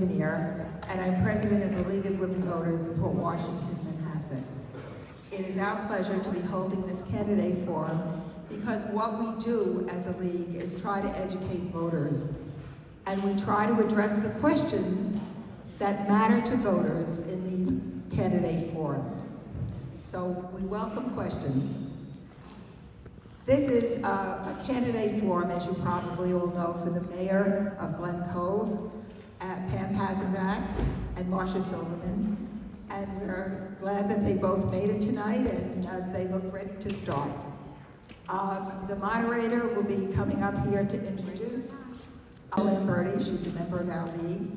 And I'm president of the League of Women Voters for Washington-Manhasset. It is our pleasure to be holding this candidate forum because what we do as a league is try to educate voters, and we try to address the questions that matter to voters in these candidate forums. So we welcome questions. This is a candidate forum, as you probably all know, for the mayor of Glen Cove, Panzenbeck, and Marsha Silverman. And we're glad that they both made it tonight, and they look ready to start. The moderator will be coming up here to introduce Lamberti. She's a member of our league,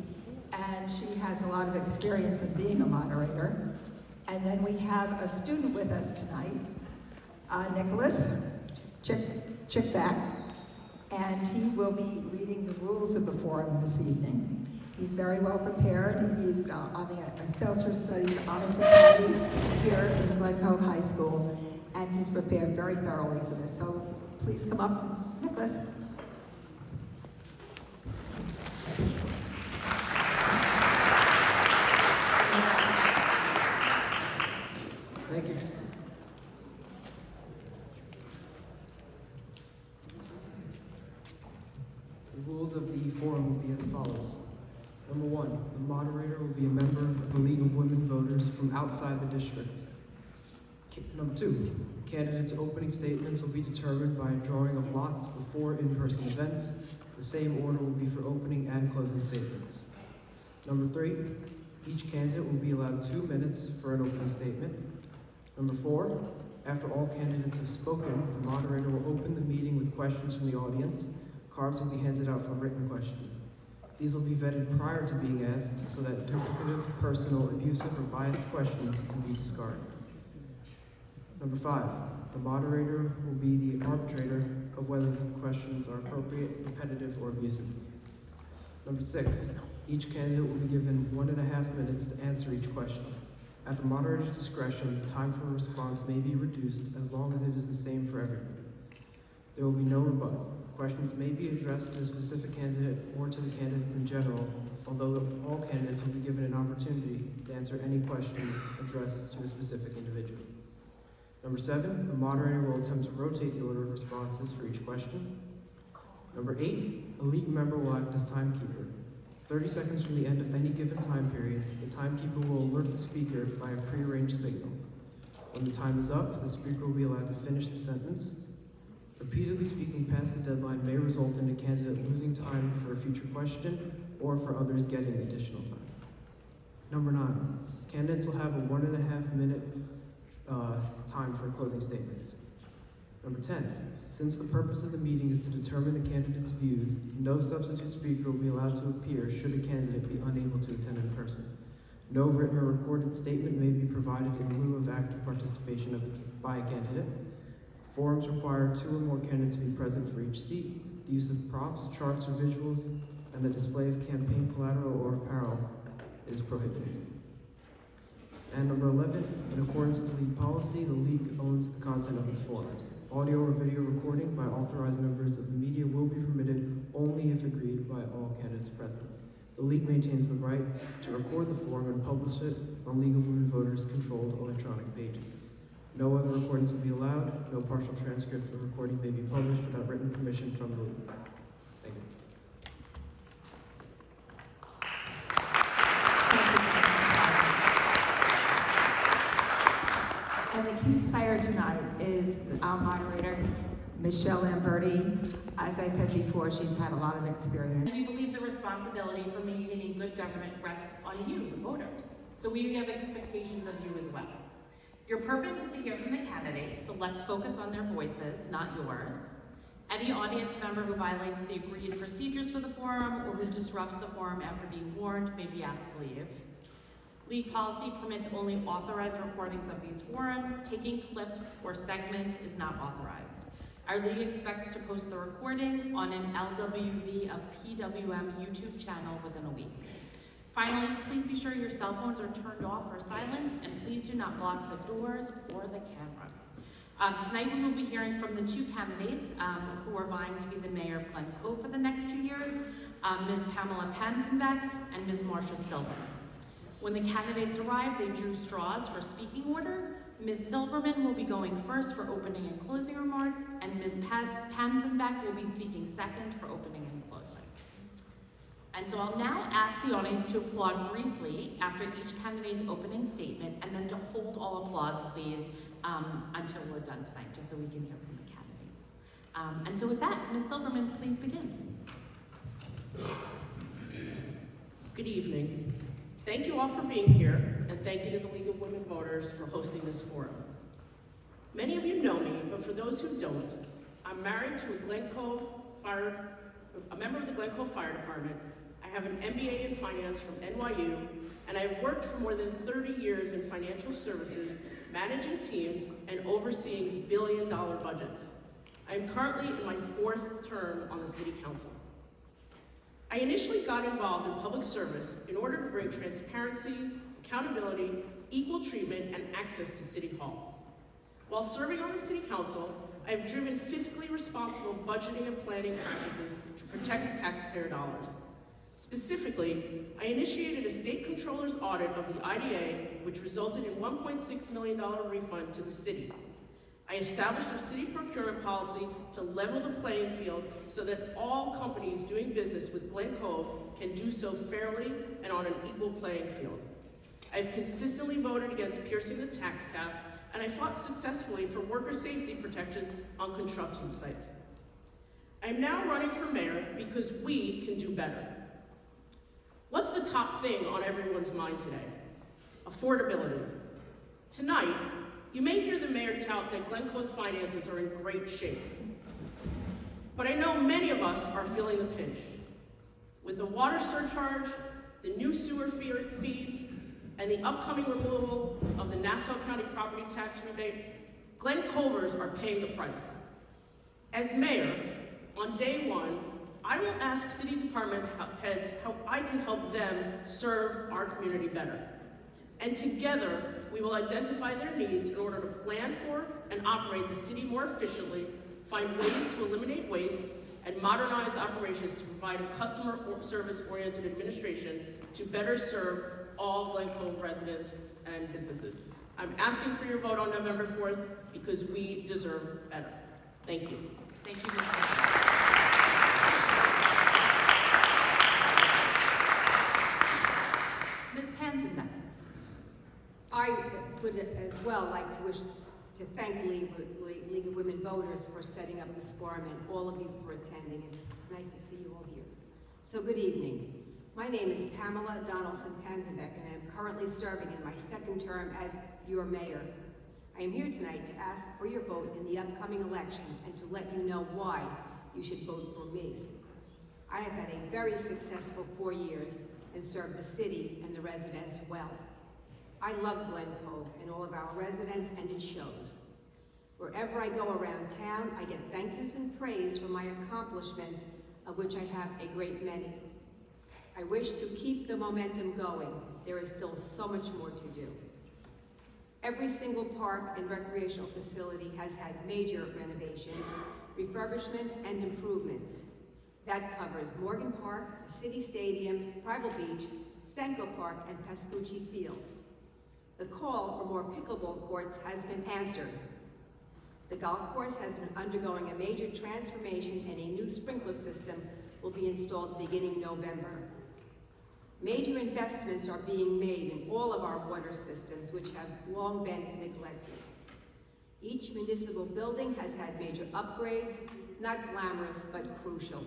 and she has a lot of experience in being a moderator. And then we have a student with us tonight, Nicolas, Chicvak, and he will be reading the rules of the forum this evening. He's very well prepared. He's on the Social Studies Honor Society here in Glen Cove High School, and he's prepared very thoroughly for this. So please come up, Nicolas. Thank you. The rules of the forum will be as follows. Number 1, the moderator will be a member of the League of Women Voters from outside the district. Number 2, candidates' opening statements will be determined by a drawing of lots before in-person events. The same order will be for opening and closing statements. Number 3, each candidate will be allowed 2 minutes for an opening statement. Number 4, after all candidates have spoken, the moderator will open the meeting with questions from the audience. Cards will be handed out for written questions. These will be vetted prior to being asked so that duplicative, personal, abusive, or biased questions can be discarded. Number 5, the moderator will be the arbitrator of whether the questions are appropriate, repetitive, or abusive. Number 6, each candidate will be given 1.5 minutes to answer each question. At the moderator's discretion, the time for a response may be reduced as long as it is the same for everybody. There will be no rebuttal. Questions may be addressed to a specific candidate or to the candidates in general, although all candidates will be given an opportunity to answer any question addressed to a specific individual. Number 7, the moderator will attempt to rotate the order of responses for each question. Number 8, a league member will act as timekeeper. 30 seconds from the end of any given time period, the timekeeper will alert the speaker by a prearranged signal. When the time is up, the speaker will be allowed to finish the sentence. Repeatedly speaking past the deadline may result in a candidate losing time for a future question or for others getting additional time. Number 9, candidates will have a 1.5 minute time for closing statements. Number 10, since the purpose of the meeting is to determine the candidate's views, no substitute speaker will be allowed to appear should a candidate be unable to attend in person. No written or recorded statement may be provided in lieu of active participation by a candidate. Forums require 2 or more candidates to be present for each seat. The use of props, charts, or visuals, and the display of campaign collateral or apparel is prohibited. And number 11, in accordance with the league policy, the league owns the content of its forums. Audio or video recording by authorized members of the media will be permitted only if agreed by all candidates present. The league maintains the right to record the forum and publish it on League of Women Voters controlled electronic pages. No other recordings will be allowed. No partial transcript or recording may be published without written permission from the league. Thank you. And the key player tonight is our moderator, Marsha Lamberti. As I said before, she's had a lot of experience. And we believe the responsibility for maintaining good government rests on you, the voters. So we have expectations of you as well. Your purpose is to hear from the candidates, so let's focus on their voices, not yours. Any audience member who violates the agreed procedures for the forum or who disrupts the forum after being warned may be asked to leave. League policy permits only authorized recordings of these forums. Taking clips or segments is not authorized. Our league expects to post the recording on an LWV of PWM YouTube channel within a week. Finally, please be sure your cell phones are turned off or silenced, and please do not block the doors or the camera. Tonight we will be hearing from the two candidates who are vying to be the mayor of Glen Cove for the next 2 years, Ms. Pamela Panzenbeck and Ms. Marsha Silverman. When the candidates arrived, they drew straws for speaking order. Ms. Silverman will be going first for opening and closing remarks, and Ms. Panzenbeck will be speaking second for opening and closing. And so I'll now ask the audience to applaud briefly after each candidate's opening statement, and then to hold all applause, please, until we're done tonight, just so we can hear from the candidates. And so with that, Ms. Silverman, please begin. Good evening. Thank you all for being here, and thank you to the League of Women Voters for hosting this forum. Many of you know me, but for those who don't, I'm married to a member of the Glen Cove Fire Department. I have an MBA in finance from NYU, and I've worked for more than 30 years in financial services, managing teams and overseeing billion-dollar budgets. I am currently in my 4th term on the City Council. I initially got involved in public service in order to bring transparency, accountability, equal treatment, and access to City Hall. While serving on the City Council, I have driven fiscally responsible budgeting and planning practices to protect taxpayer dollars. Specifically, I initiated a state controller's audit of the IDA, which resulted in $1.6 million refund to the city. I established a city procurement policy to level the playing field so that all companies doing business with Glen Cove can do so fairly and on an equal playing field. I've consistently voted against piercing the tax cap, and I fought successfully for worker safety protections on construction sites. I'm now running for mayor because we can do better. What's the top thing on everyone's mind today? Affordability. Tonight, you may hear the mayor tout that Glen Cove's finances are in great shape. But I know many of us are feeling the pinch. With the water surcharge, the new sewer fees, and the upcoming removal of the Nassau County property tax rebate, Glen Covers are paying the price. As mayor, on day 1, I will ask city department heads how I can help them serve our community better. And together, we will identify their needs in order to plan for and operate the city more efficiently, find ways to eliminate waste, and modernize operations to provide a customer service-oriented administration to better serve all Glen Cove residents and businesses. I'm asking for your vote on November 4th because we deserve better. Thank you. Thank you, Ms. Silverman. Ms. Panzenbeck. I would as well like to thank the League of Women Voters for setting up this forum and all of you for attending. It's nice to see you all here. So good evening. My name is Pamela Panzenbeck, and I am currently serving in my 2nd term as your mayor. I am here tonight to ask for your vote in the upcoming election and to let you know why you should vote for me. I have had a very successful 4 years and served the city and the residents well. I love Glen Cove and all of our residents, and it shows. Wherever I go around town, I get thank yous and praise for my accomplishments, of which I have a great many. I wish to keep the momentum going. There is still so much more to do. Every single park and recreational facility has had major renovations, refurbishments, and improvements. That covers Morgan Park, the City Stadium, Tribal Beach, Stenko Park, and Pascucci Field. The call for more pickleball courts has been answered. The golf course has been undergoing a major transformation, and a new sprinkler system will be installed beginning November. Major investments are being made in all of our water systems, which have long been neglected. Each municipal building has had major upgrades, not glamorous, but crucial.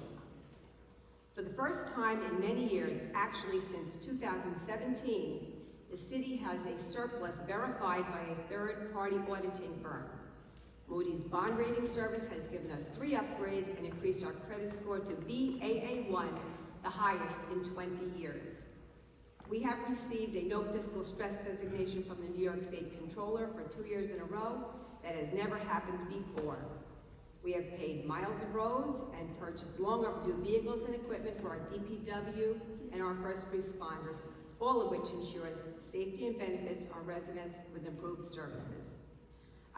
For the first time in many years, actually since 2017, the city has a surplus verified by a third-party auditing firm. Moody's bond rating service has given us 3 upgrades and increased our credit score to Baa1, the highest in 20 years. We have received a no fiscal stress designation from the New York State Controller for 2 years in a row. That has never happened before. We have paid miles of roads and purchased long overdue vehicles and equipment for our DPW and our first responders, all of which ensures safety and benefits our residents with improved services.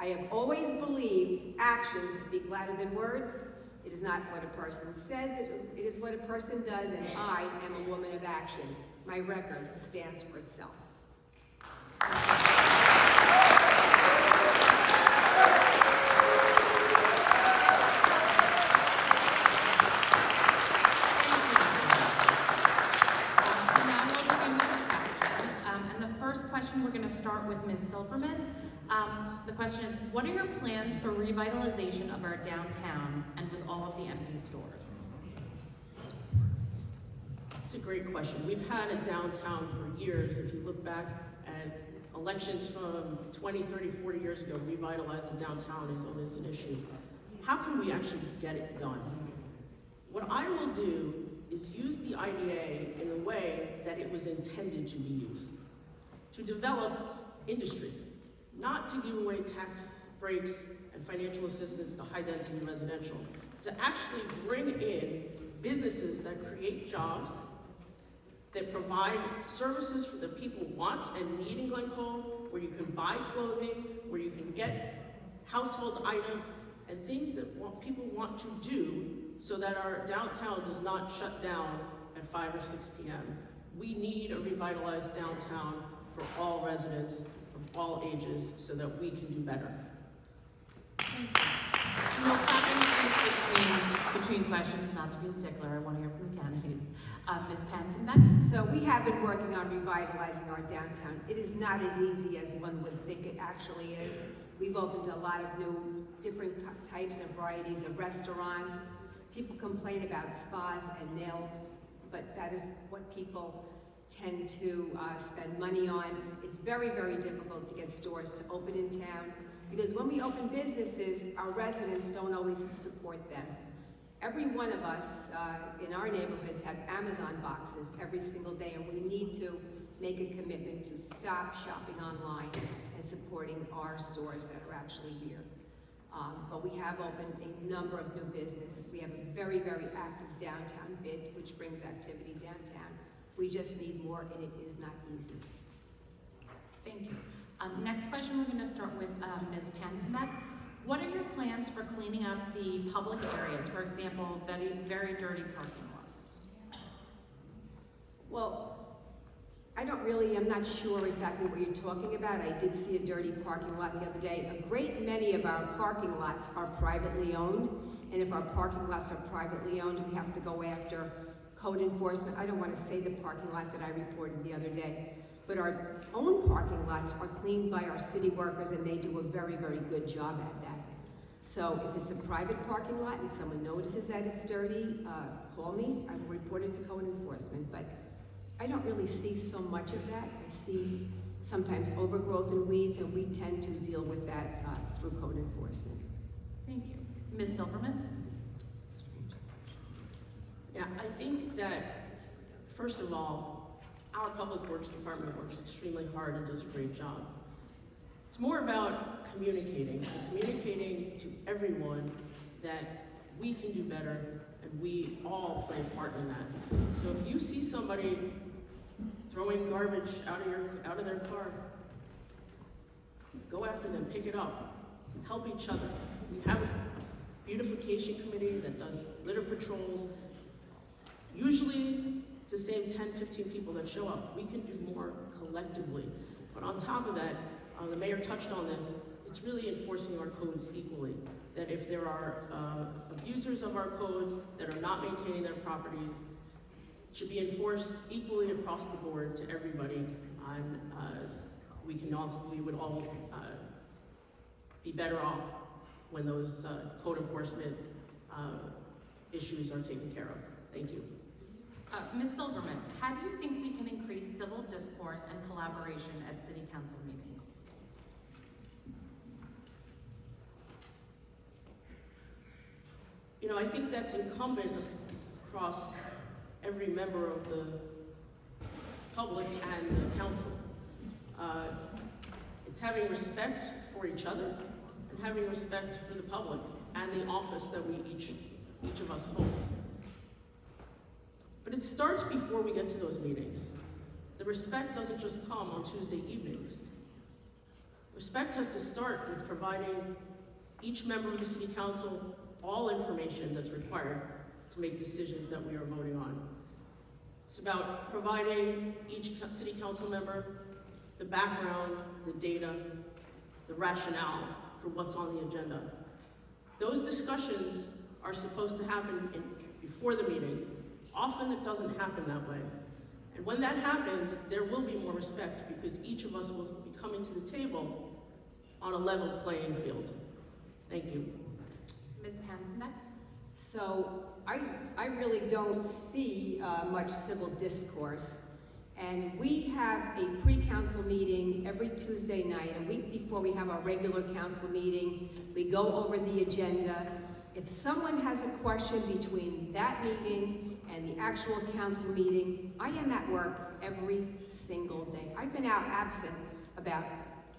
I have always believed actions speak louder than words. It is not what a person says, it is what a person does, and I am a woman of action. My record stands for itself. We're going to start with Ms. Silverman. The question is, what are your plans for revitalization of our downtown and with all of the empty stores? It's a great question. We've had a downtown for years. If you look back at elections from 20, 30, 40 years ago, revitalize the downtown is always an issue. How can we actually get it done? What I will do is use the IDA in the way that it was intended to be used. To develop industry, not to give away tax breaks and financial assistance to high-density residential, to actually bring in businesses that create jobs, that provide services for the people want and need in Glen Cove, where you can buy clothing, where you can get household items, and things that people want to do so that our downtown does not shut down at 5 or 6 p.m. We need a revitalized downtown for all residents of all ages so that we can do better. Thank you. No comments between questions, not to be a stickler. I want to hear from the candidates. Ms. Panzenbeck? So we have been working on revitalizing our downtown. It is not as easy as one would think it actually is. We've opened a lot of new, different types and varieties of restaurants. People complain about spas and nails, but that is what people tend to spend money on. It's very, very difficult to get stores to open in town because when we open businesses, our residents don't always support them. Every one of us in our neighborhoods have Amazon boxes every single day, and we need to make a commitment to stop shopping online and supporting our stores that are actually here. But we have opened a number of new business. We have a very, very active downtown bid, which brings activity downtown. We just need more, and it is not easy. Thank you. Next question, we're going to start with Ms. Panzenbeck. What are your plans for cleaning up the public areas? For example, very, very dirty parking lots. Well, I'm not sure exactly what you're talking about. I did see a dirty parking lot the other day. A great many of our parking lots are privately owned, and if our parking lots are privately owned, we have to go after code enforcement. I don't want to say the parking lot that I reported the other day, but our own parking lots are cleaned by our city workers, and they do a very, very good job at that. So if it's a private parking lot and someone notices that it's dirty, call me. I will report it to code enforcement, but I don't really see so much of that. I see sometimes overgrowth and weeds, and we tend to deal with that through code enforcement. Thank you. Ms. Silverman? Yeah, I think that, first of all, our Public Works Department works extremely hard and does a great job. It's more about communicating to everyone that we can do better, and we all play a part in that. So if you see somebody throwing garbage out of their car, go after them, pick it up, help each other. We have a beautification committee that does litter patrols. Usually it's the same 10, 15 people that show up. We can do more collectively. But on top of that, the mayor touched on this, it's really enforcing our codes equally. That if there are abusers of our codes that are not maintaining their properties, it should be enforced equally across the board to everybody. And we would all be better off when those code enforcement issues are taken care of. Thank you. Ms. Silverman, how do you think we can increase civil discourse and collaboration at city council meetings? You know, I think that's incumbent across every member of the public and the council. It's having respect for each other and having respect for the public and the office that each of us hold. But it starts before we get to those meetings. The respect doesn't just come on Tuesday evenings. Respect has to start with providing each member of the city council all information that's required to make decisions that we are voting on. It's about providing each city council member the background, the data, the rationale for what's on the agenda. Those discussions are supposed to happen before the meetings. Often it doesn't happen that way. And when that happens, there will be more respect because each of us will be coming to the table on a level playing field. Thank you. Ms. Panzenbeck? So I really don't see much civil discourse. And we have a pre-council meeting every Tuesday night, a week before we have our regular council meeting. We go over the agenda. If someone has a question between that meeting and the actual council meeting, I am at work every single day. I've been out absent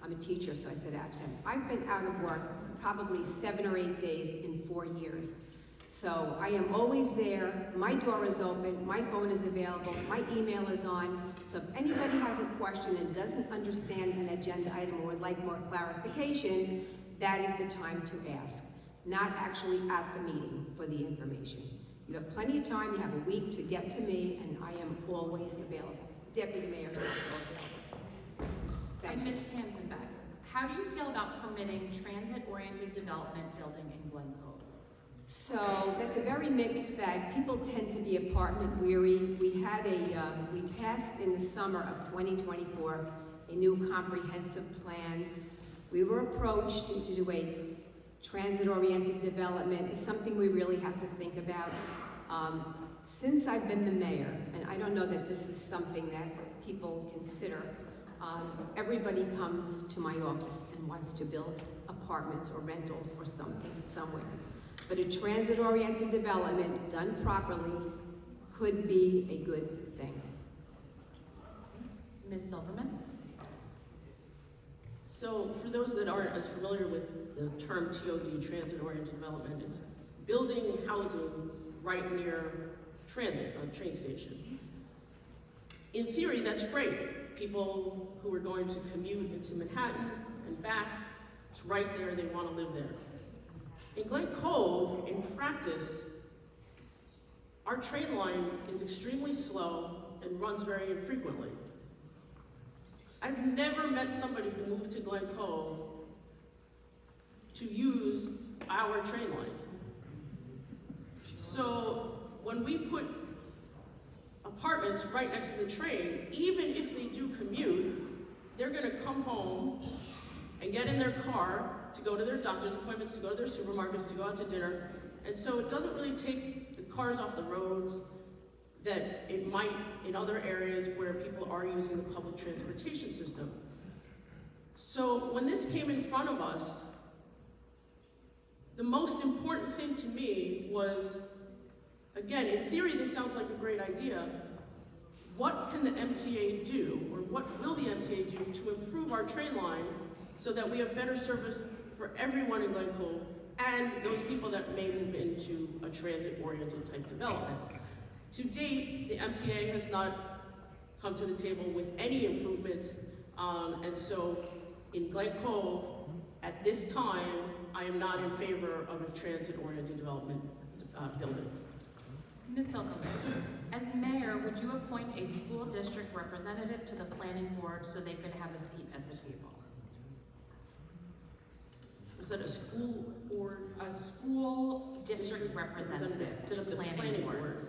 I'm a teacher, so I said absent. I've been out of work probably 7 or 8 days in 4 years. So I am always there, my door is open, my phone is available, my email is on. So if anybody has a question and doesn't understand an agenda item or would like more clarification, that is the time to ask, not actually at the meeting for the information. You have plenty of time, you have a week to get to me, and I am always available. Deputy Mayor is also available. And Ms. Panzenbeck, how do you feel about permitting transit-oriented development building in Glen Cove? So that's a very mixed bag. People tend to be apartment weary. We passed in the summer of 2024 a new comprehensive plan. We were approached to do a transit-oriented development. It's something we really have to think about. Since I've been the mayor, and I don't know that this is something that people consider, everybody comes to my office and wants to build apartments or rentals or something somewhere. But a transit-oriented development done properly could be a good thing. Ms. Silverman? So for those that aren't as familiar with the term TOD, transit-oriented development, it's building housing right near transit, a train station. In theory, that's great. People who are going to commute into Manhattan and back, it's right there, they want to live there. In Glen Cove, in practice, our train line is extremely slow and runs very infrequently. I've never met somebody who moved to Glen Cove to use our train line. So when we put apartments right next to the train, even if they do commute, they're gonna come home and get in their car to go to their doctor's appointments, to go to their supermarkets, to go out to dinner. And so it doesn't really take the cars off the roads that it might in other areas where people are using the public transportation system. So when this came in front of us, the most important thing to me was, again, in theory this sounds like a great idea. What can the MTA do, or what will the MTA do to improve our train line so that we have better service for everyone in Glen Cove and those people that may move into a transit-oriented type development? To date, the MTA has not come to the table with any improvements, and so in Glen Cove, at this time, I am not in favor of a transit-oriented development building. Ms. Silverman, as mayor, would you appoint a school district representative to the planning board so they could have a seat at the table? Is that a school board? A school district representative to the planning board.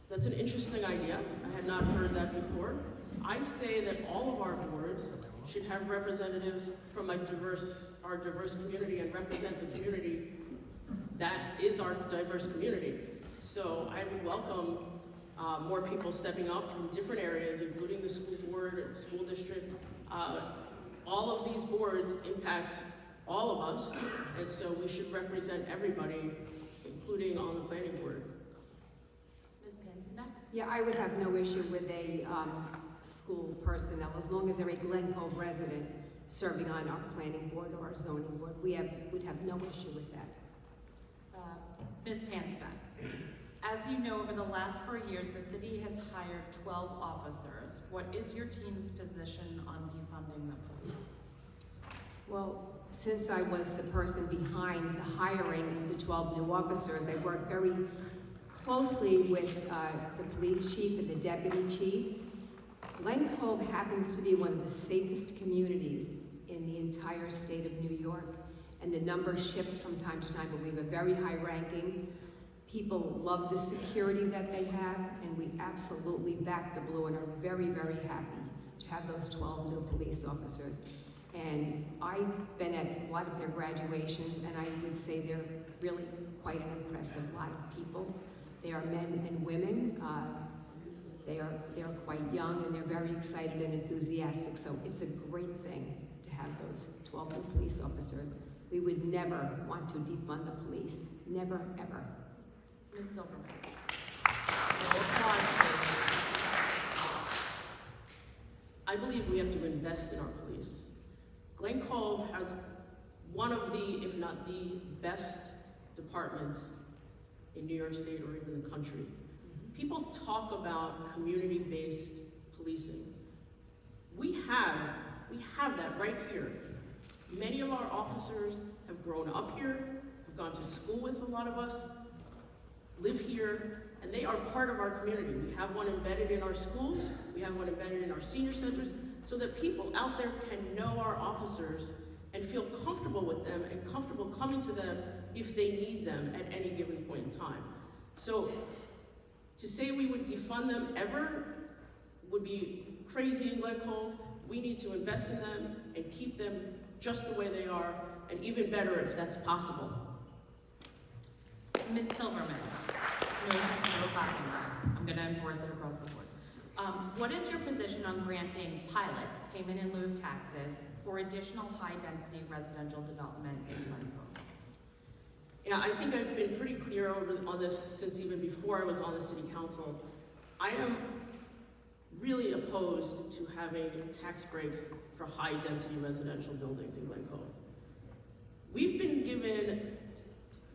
That's an interesting idea. I had not heard that before. I say that all of our boards should have representatives from our diverse community and represent the community that is our diverse community. So I would welcome more people stepping up from different areas, including the school board, school district. All of these boards impact all of us, and so we should represent everybody, including on the planning board. Ms. Panzenbeck? Yeah, I would have no issue with a school personnel, as long as they're a Glen Cove resident serving on our planning board or our zoning board. Would have no issue with that. Ms. Panzenbeck? As you know, over the last 4 years, the city has hired 12 officers. What is your team's position on defunding the police? Well, since I was the person behind the hiring of the 12 new officers, I worked very closely with the police chief and the deputy chief. Glen Cove happens to be one of the safest communities in the entire state of New York, and the number shifts from time to time, but we have a very high ranking. People love the security that they have, and we absolutely back the blue and are very, very happy to have those 12 new police officers. And I've been at a lot of their graduations, and I would say they're really quite an impressive lot of people. They are men and women. They're quite young, and they're very excited and enthusiastic, so it's a great thing to have those 12 new police officers. We would never want to defund the police. Never, ever. Ms. Silverman. I believe we have to invest in our police. Glen Cove has one of the, if not the best departments in New York State or even the country. People talk about community-based policing. We have that right here. Many of our officers have grown up here, have gone to school with a lot of us, live here, and they are part of our community. We have one embedded in our schools, we have one embedded in our senior centers, so that people out there can know our officers and feel comfortable with them and comfortable coming to them if they need them at any given point in time. So to say we would defund them ever would be crazy in Glen Cove. We need to invest in them and keep them just the way they are, and even better if that's possible. Ms. Silverman. No clapping, guys. I'm going to enforce it across the board. What is your position on granting pilots payment in lieu of taxes for additional high-density residential development in Glen Cove? Yeah, I think I've been pretty clear on this since even before I was on the city council. I am really opposed to having tax breaks for high-density residential buildings in Glen Cove. We've been given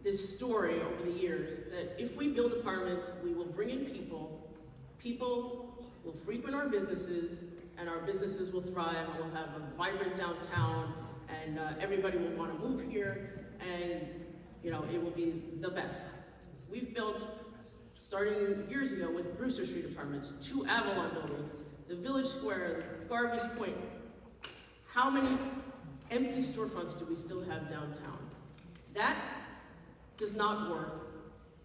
this story over the years that if we build apartments, we will bring in people, people will frequent our businesses, and our businesses will thrive, we'll have a vibrant downtown, and everybody will want to move here, and you know, it will be the best. We've built, starting years ago with Brewster Street apartments, 2 Avalon buildings, the Village Squares, Garvey's Point. How many empty storefronts do we still have downtown? That does not work.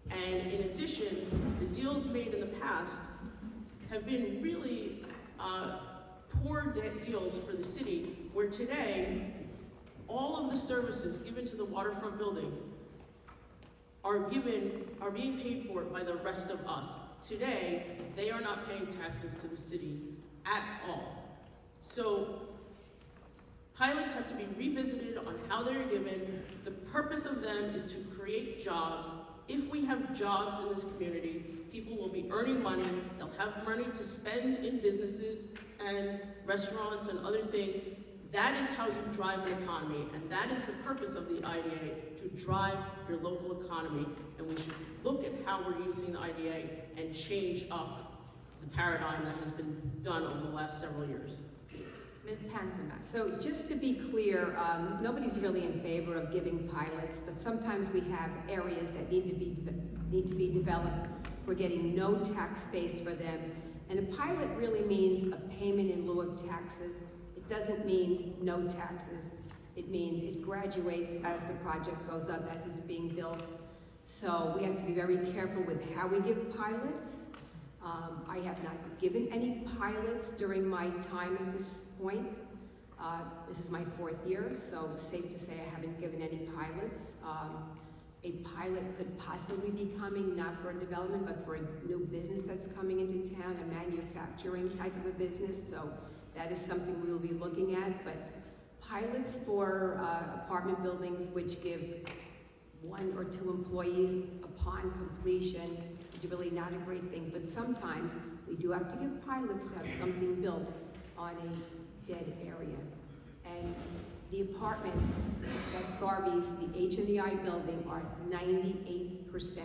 And in addition, the deals made in the past have been really poor deals for the city, where today, all of the services given to the waterfront buildings are being paid for by the rest of us. Today, they are not paying taxes to the city at all. So pilots have to be revisited on how they're given. The purpose of them is to create jobs. If we have jobs in this community, people will be earning money, they'll have money to spend in businesses and restaurants and other things. That is how you drive an economy, and that is the purpose of the IDA, to drive your local economy. And we should look at how we're using the IDA and change up the paradigm that has been done over the last several years. Ms. Panzenbeck. So just to be clear, nobody's really in favor of giving pilots, but sometimes we have areas that need to be developed. We're getting no tax base for them, and a pilot really means a payment in lieu of taxes. It doesn't mean no taxes. It means it graduates as the project goes up, as it's being built. So we have to be very careful with how we give pilots. I have not given any pilots during my time at this point. This is my 4th year, so safe to say I haven't given any pilots. A pilot could possibly be coming, not for a development, but for a new business that's coming into town, a manufacturing type of a business. So that is something we will be looking at. But pilots for apartment buildings which give 1 or 2 employees upon completion is really not a great thing. But sometimes we do have to give pilots to have something built on a dead area. And the apartments at Garvey's, the H&I building, are 98%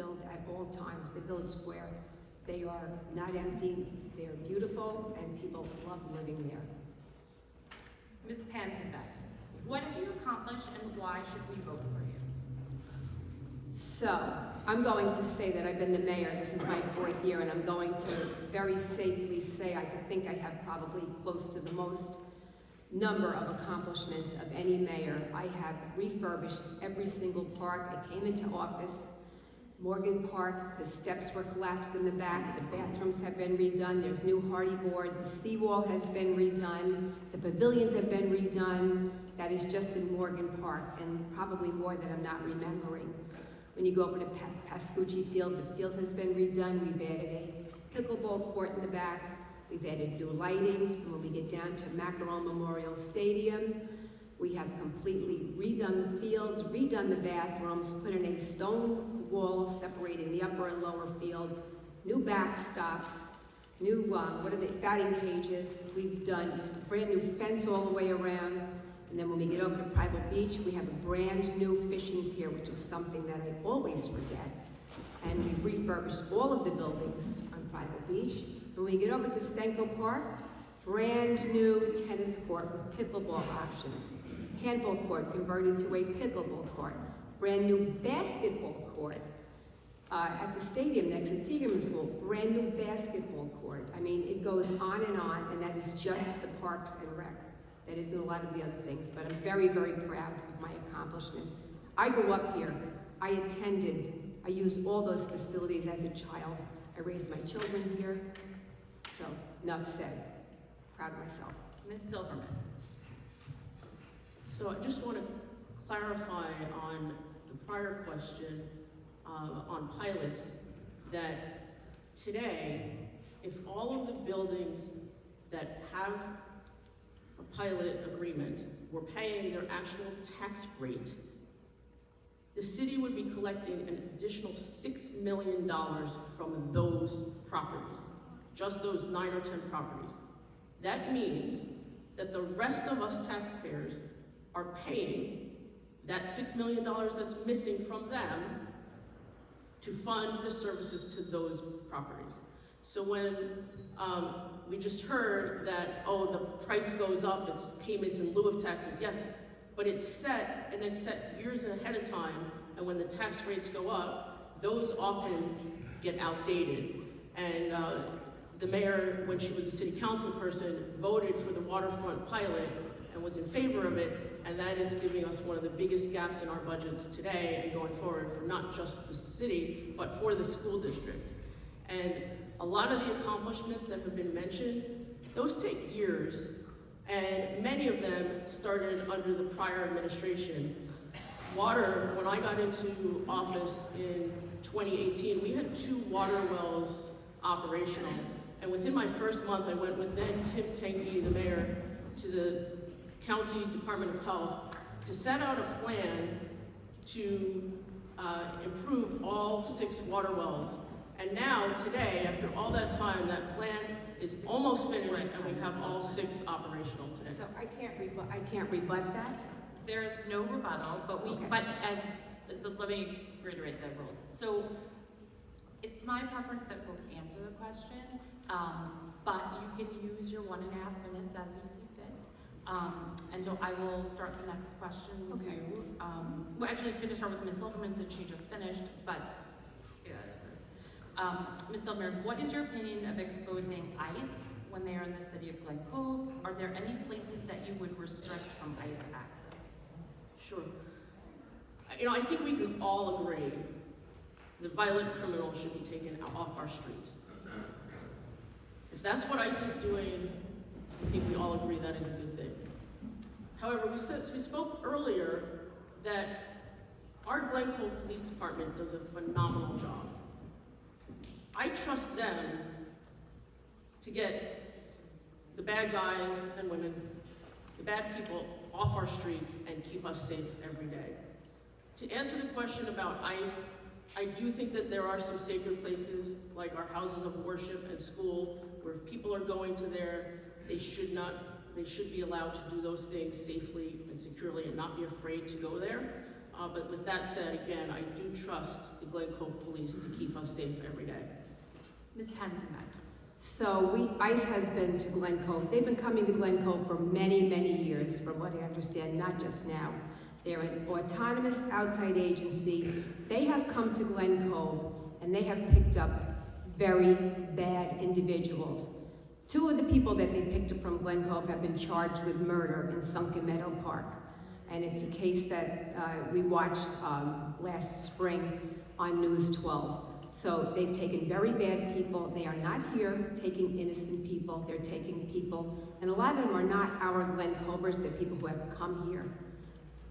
filled at all times, the Village Square. They are not empty, they're beautiful, and people love living there. Ms. Panzenbeck, what have you accomplished and why should we vote for you? So, I'm going to say that I've been the mayor, this is my 4th year, and I'm going to very safely say I think I have probably close to the most number of accomplishments of any mayor. I have refurbished every single park. I came into office. Morgan Park, the steps were collapsed in the back, the bathrooms have been redone, there's new hardy board, the seawall has been redone, the pavilions have been redone. That is just in Morgan Park, and probably more that I'm not remembering. When you go over to Pascucci Field, the field has been redone. We've added a pickleball court in the back. We've added new lighting. And when we get down to Macaron Memorial Stadium, we have completely redone the fields, redone the bathrooms, put in a stone wall separating the upper and lower field, new backstops, new batting cages. We've done a brand new fence all the way around. And then when we get over to Private Beach, we have a brand new fishing pier, which is something that I always forget. And we've refurbished all of the buildings on Private Beach. When we get over to Stenko Park, brand new tennis court with pickleball options. Handball court converted to a pickleball court. Brand new basketball court. At the stadium next to Tiegerman School, brand new basketball court. I mean, it goes on, and that is just the Parks and Rec. That isn't a lot of the other things, but I'm very, very proud of my accomplishments. I grew up here. I used all those facilities as a child. I raised my children here. So, enough said. Proud of myself. Ms. Silverman. So I just want to clarify on the prior question on pilots, that today, if all of the buildings that have a pilot agreement were paying their actual tax rate, the city would be collecting an additional $6 million from those properties, just those 9 or 10 properties. That means that the rest of us taxpayers are paying that $6 million that's missing from them to fund the services to those properties. So when we just heard that, oh, the price goes up, it's payments in lieu of taxes, yes, but it's set, and it's set years ahead of time, and when the tax rates go up, those often get outdated. And the mayor, when she was a city council person, voted for the waterfront pilot and was in favor of it, and that is giving us one of the biggest gaps in our budgets today and going forward for not just the city, but for the school district. And a lot of the accomplishments that have been mentioned, those take years, and many of them started under the prior administration. Water, when I got into office in 2018, we had 2 water wells operational. And within my first month, I went with then Tim Tenke, the mayor, to the County Department of Health to set out a plan to improve all 6 water wells. And now, today, after all that time, that plan is almost finished, and we have all 6 operational today. So I can't rebut that. There is no rebuttal, but Okay. so let me reiterate the rules. So it's my preference that folks answer the question, but you can use your 1.5 minutes as you see fit. And so I will start the next question with Okay. you. Well, actually, it's going to start with Ms. Silverman since she just finished, but yeah, this is. Ms. Silverman, what is your opinion of exposing ICE when they are in the city of Glen Cove? Are there any places that you would restrict from ICE access? Sure. You know, I think we can all agree that violent criminals should be taken off our streets. If that's what ICE is doing, I think we all agree that is a good thing. However, we spoke earlier that our Glen Cove Police Department does a phenomenal job. I trust them to get the bad guys and women, the bad people off our streets and keep us safe every day. To answer the question about ICE, I do think that there are some sacred places like our houses of worship and school where if people are going to there, they should be allowed to do those things safely and securely and not be afraid to go there. But with that said, again, I do trust the Glen Cove Police to keep us safe every day. Ms. Panzenbeck. So ICE has been to Glen Cove. They've been coming to Glen Cove for many, many years, from what I understand, not just now. They're an autonomous outside agency. They have come to Glen Cove and they have picked up very bad individuals. 2 of the people that they picked up from Glen Cove have been charged with murder in Sunken Meadow Park. And it's a case that we watched last spring on News 12. So they've taken very bad people. They are not here taking innocent people. They're taking people, and a lot of them are not our Glen Covers. They're people who have come here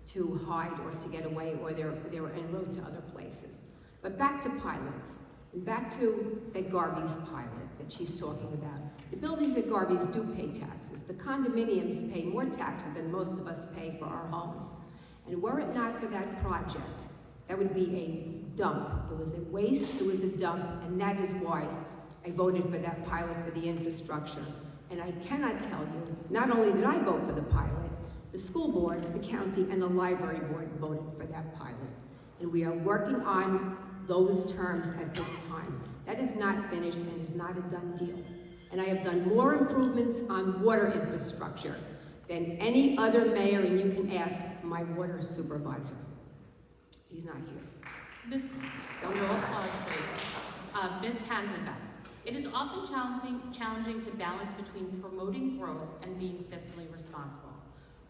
to hide or to get away, or they were en route to other places. But back to pilots, and back to that Garvey's pilot that she's talking about. The buildings at Garvey's do pay taxes. The condominiums pay more taxes than most of us pay for our homes. And were it not for that project, that would be a dump. It was a waste, it was a dump, and that is why I voted for that pilot for the infrastructure. And I cannot tell you, not only did I vote for the pilot, the school board, the county, and the library board voted for that pilot. And we are working on those terms at this time. That is not finished and is not a done deal. And I have done more improvements on water infrastructure than any other mayor, and you can ask my water supervisor. He's not here. Ms. Ms. Panzenbeck. It is often challenging to balance between promoting growth and being fiscally responsible.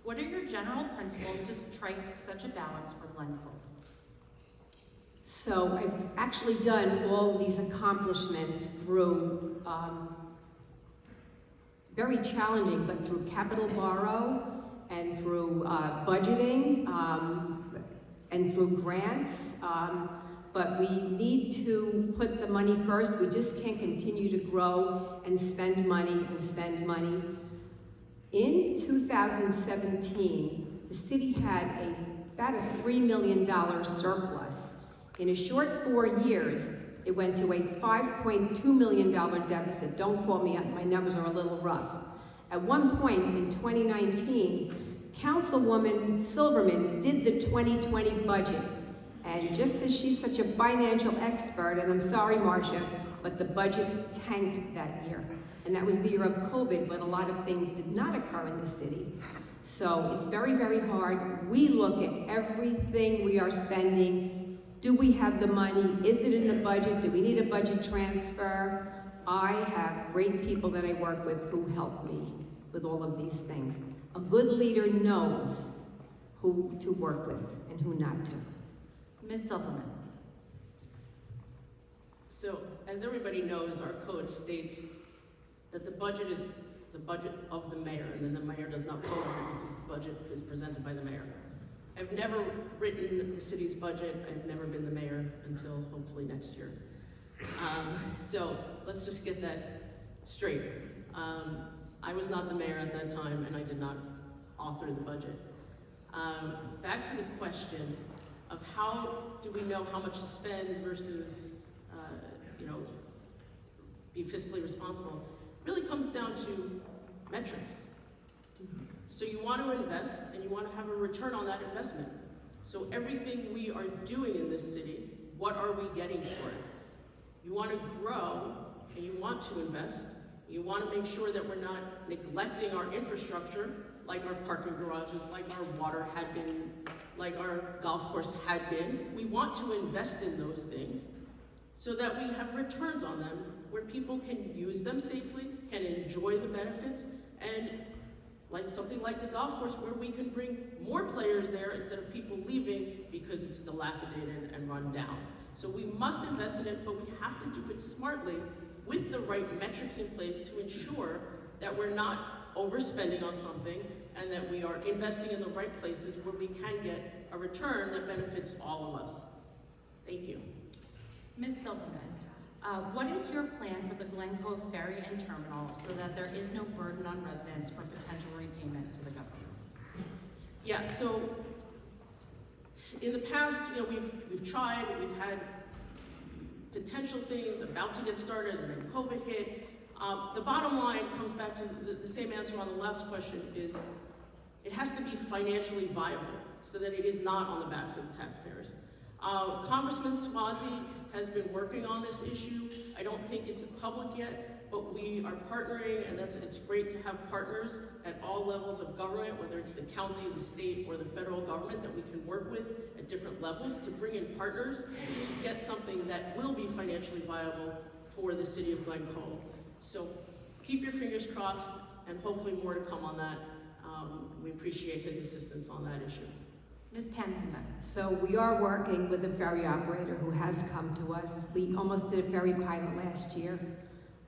What are your general principles to strike such a balance for Glen Cove? So I've actually done all of these accomplishments through very challenging, but through capital borrow and through budgeting and through grants. But we need to put the money first. We just can't continue to grow and spend money and spend money. In 2017, the city had about a $3 million surplus. In a short 4 years, it went to a $5.2 million deficit. Don't quote me, my numbers are a little rough. At one point in 2019, Councilwoman Silverman did the 2020 budget. And just as she's such a financial expert, and I'm sorry, Marsha, but the budget tanked that year. And that was the year of COVID, but a lot of things did not occur in the city. So it's very, very hard. We look at everything we are spending. Do we have the money? Is it in the budget? Do we need a budget transfer? I have great people that I work with who help me with all of these things. A good leader knows who to work with and who not to. Ms. Silverman. So, as everybody knows, our code states that the budget is the budget of the mayor, and then the mayor does not vote on it because the budget is presented by the mayor. I've never written the city's budget. I've never been the mayor until hopefully next year. So let's just get that straight. I was not the mayor at that time, and I did not author the budget. Back to the question of how do we know how much to spend versus, be fiscally responsible, really comes down to metrics. So you want to invest and you want to have a return on that investment. So everything we are doing in this city, what are we getting for it? You want to grow and you want to invest. You want to make sure that we're not neglecting our infrastructure, like our parking garages, like our water had been, like our golf course had been. We want to invest in those things so that we have returns on them where people can use them safely, can enjoy the benefits, and like something like the golf course where we can bring more players there instead of people leaving because it's dilapidated and run down. So we must invest in it, but we have to do it smartly with the right metrics in place to ensure that we're not overspending on something and that we are investing in the right places where we can get a return that benefits all of us. Thank you. Ms. Silverman, what is your plan for the Glen Cove Ferry and Terminal so that there is no burden on residents for potential repayment to the government? Yeah, so in the past, we've tried, we've had potential things about to get started, and then COVID hit. The bottom line comes back to the same answer on the last question is, it has to be financially viable. so that it is not on the backs of the taxpayers. Congressman Swazi has been working on this issue. I don't think it's public yet, but we are partnering, and it's great to have partners at all levels of government, whether it's the county, the state, or the federal government that we can work with at different levels to bring in partners to get something that will be financially viable for the city of Glen Cove. So keep your fingers crossed, and hopefully more to come on that. We appreciate his assistance on that issue. Ms. Panzenbeck. So we are working with a ferry operator who has come to us. We almost did a ferry pilot last year,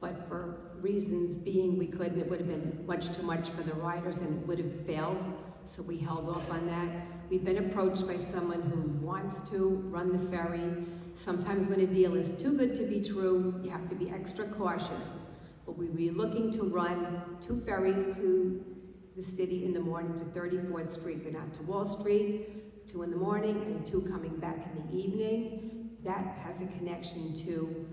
but for reasons being we couldn't, it would have been much too much for the riders and it would have failed, so we held off on that. We've been approached by someone who wants to run the ferry. Sometimes when a deal is too good to be true, you have to be extra cautious. But we were looking to run 2 ferries to the city in the morning to 34th Street, then out to Wall Street, 2 in the morning and 2 coming back in the evening. That has a connection to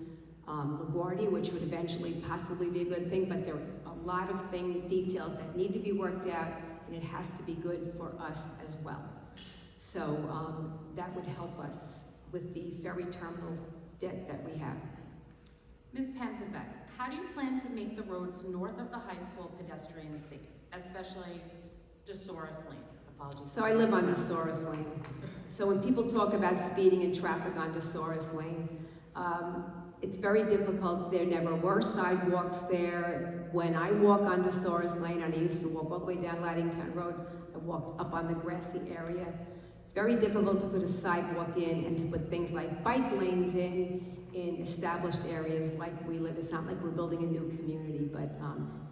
LaGuardia, which would eventually possibly be a good thing, but there are a lot of details that need to be worked out, and it has to be good for us as well. So that would help us with the ferry terminal debt that we have. Ms. Panzenbeck, how do you plan to make the roads north of the high school pedestrians safe, especially DeSoris Lane? Apologies. So I live on DeSoris Lane. So when people talk about speeding and traffic on DeSoris Lane, it's very difficult. There never were sidewalks there. When I walk on DeSoris Lane, and I used to walk all the way down Laddington Road, I walked up on the grassy area. It's very difficult to put a sidewalk in and to put things like bike lanes in established areas like we live. It's not like we're building a new community, but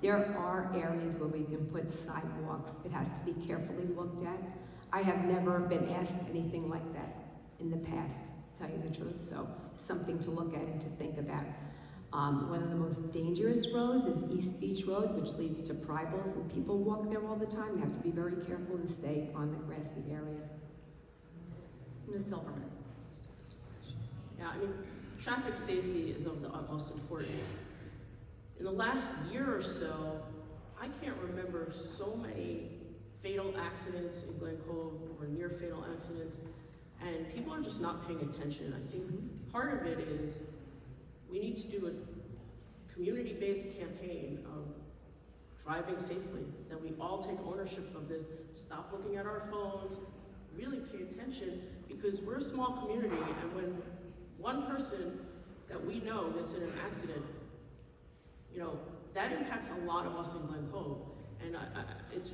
there are areas where we can put sidewalks. It has to be carefully looked at. I have never been asked anything like that in the past, to tell you the truth, so it's something to look at and to think about. One of the most dangerous roads is East Beach Road, which leads to Prybles, and people walk there all the time. They have to be very careful and stay on the grassy area. Ms. Silverman. Yeah, I mean, traffic safety is of the utmost importance. In the last year or so, I can't remember so many fatal accidents in Glen Cove or near fatal accidents, and people are just not paying attention. I think part of it is we need to do a community-based campaign of driving safely, that we all take ownership of this, stop looking at our phones, really pay attention, because we're a small community, and when one person that we know gets in an accident, you know, that impacts a lot of us in Glen Cove. And it's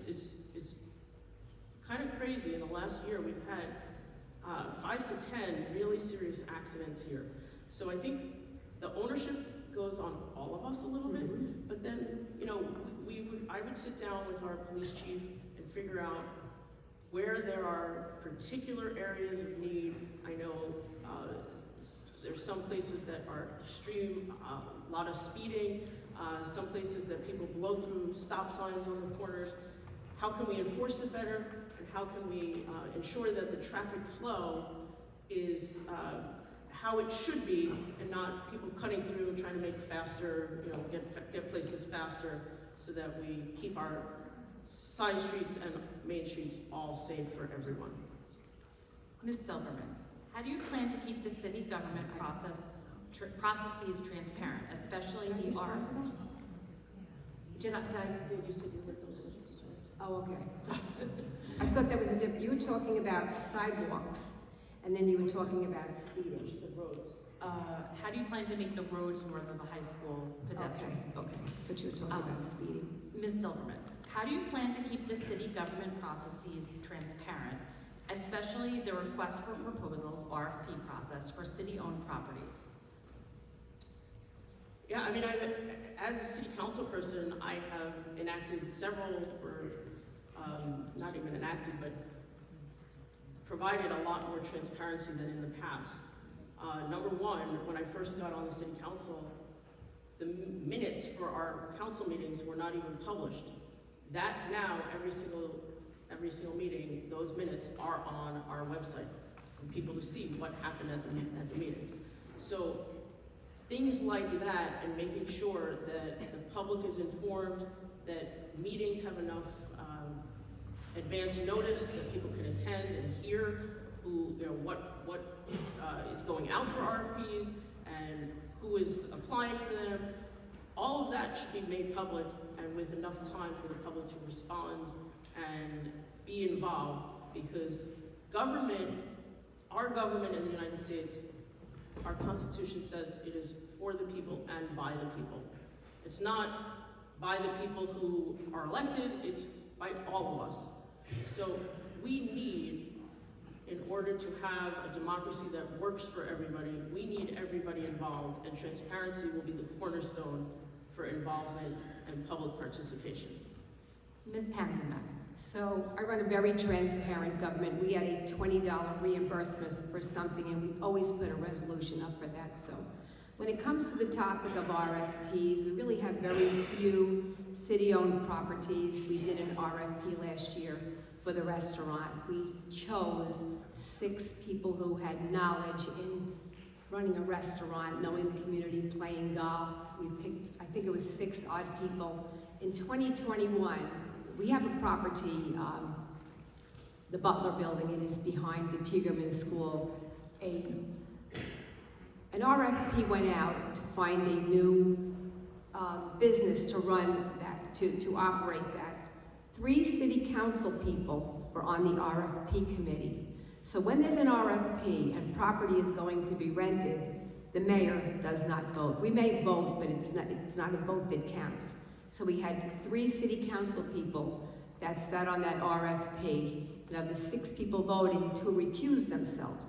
kind of crazy. In the last year, we've had 5 to 10 really serious accidents here. So I think the ownership goes on all of us a little bit, but then, you know, I would sit down with our police chief and figure out where there are particular areas of need. I know there's some places that are extreme, a lot of speeding, some places that people blow through stop signs on the corners. How can we enforce it better, and how can we ensure that the traffic flow is how it should be, and not people cutting through and trying to make faster, you know, get places faster, so that we keep our side streets and main streets all safe for everyone. Ms. Silverman, how do you plan to keep the city government processes transparent, especially the art? Did I? You said you lived on the service. Oh, okay. So, I thought that was a different, you were talking about sidewalks, and then you were talking about speeding. She said roads. How do you plan to make the roads north of the high school's pedestrian? Okay, I thought you were talking about speeding. Ms. Silverman, how do you plan to keep the city government processes transparent, especially the request for proposals, RFP process for city-owned properties? Yeah, I mean, as a city council person, I have enacted several, or not even enacted, but provided a lot more transparency than in the past. Number one, when I first got on the city council, the minutes for our council meetings were not even published. That now, every single meeting, those minutes are on our website for people to see what happened at the meetings. So things like that, and making sure that the public is informed, that meetings have enough advance notice that people can attend and hear who, what is going out for RFPs and who is applying for them. All of that should be made public and with enough time for the public to respond and be involved, because our government in the United States, our Constitution says it is for the people and by the people. It's not by the people who are elected, it's by all of us. So we need, in order to have a democracy that works for everybody, we need everybody involved, and transparency will be the cornerstone for involvement and public participation. Ms. Panzenbeck. So I run a very transparent government. We had a $20 reimbursement for something, and we always put a resolution up for that. So when it comes to the topic of RFPs, we really have very few city-owned properties. We did an RFP last year for the restaurant. We chose 6 people who had knowledge in running a restaurant, knowing the community, playing golf. We picked, I think it was 6 odd people. In 2021, we have a property, the Butler Building. It is behind the Silverman School. An RFP went out to find a new business to run that, to operate that. 3 city council people were on the RFP committee. So when there's an RFP and property is going to be rented, the mayor does not vote. We may vote, but it's not a vote that counts. So we had 3 city council people that sat on that RFP, and of the 6 people voting, 2 recused themselves.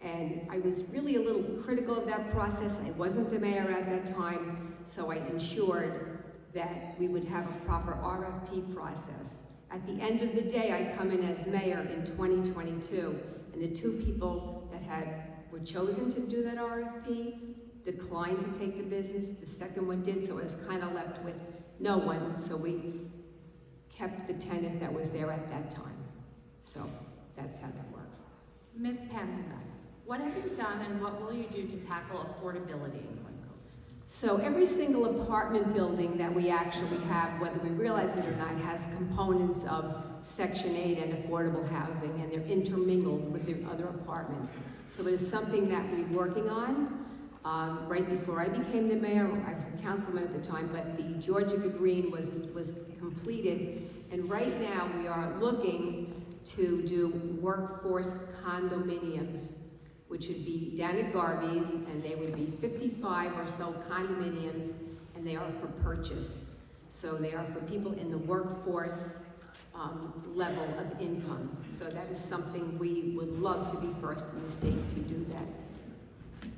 And I was really a little critical of that process. I wasn't the mayor at that time, so I ensured that we would have a proper RFP process. At the end of the day, I come in as mayor in 2022, and the 2 people that were chosen to do that RFP declined to take the business. The second one did, so I was kind of left with no one, so we kept the tenant that was there at that time. So that's how that works. Ms. Panzenbeck, what have you done and what will you do to tackle affordability in Glen Cove? So every single apartment building that we actually have, whether we realize it or not, has components of Section 8 and affordable housing, and they're intermingled with the other apartments. So it is something that we're working on. Right before I became the mayor, I was a councilman at the time, but the Georgia Green was completed, and right now we are looking to do workforce condominiums, which would be down at Garvey's, and they would be 55 or so condominiums, and they are for purchase. So they are for people in the workforce level of income. So that is something we would love to be first in the state to do that.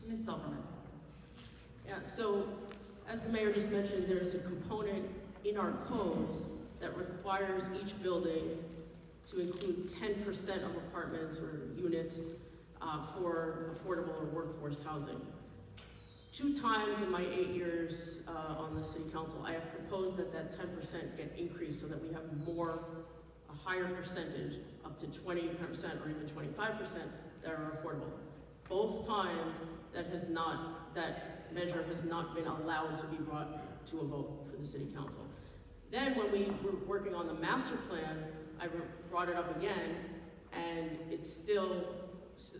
Ms. Silverman. Yeah, so as the mayor just mentioned, there's a component in our codes that requires each building to include 10% of apartments or units for affordable or workforce housing. 2 times in my 8 years on the city council, I have proposed that 10% get increased so that we have a higher percentage, up to 20% or even 25% that are affordable. Both times that measure has not been allowed to be brought to a vote for the city council. Then when we were working on the master plan, I brought it up again, and it's still,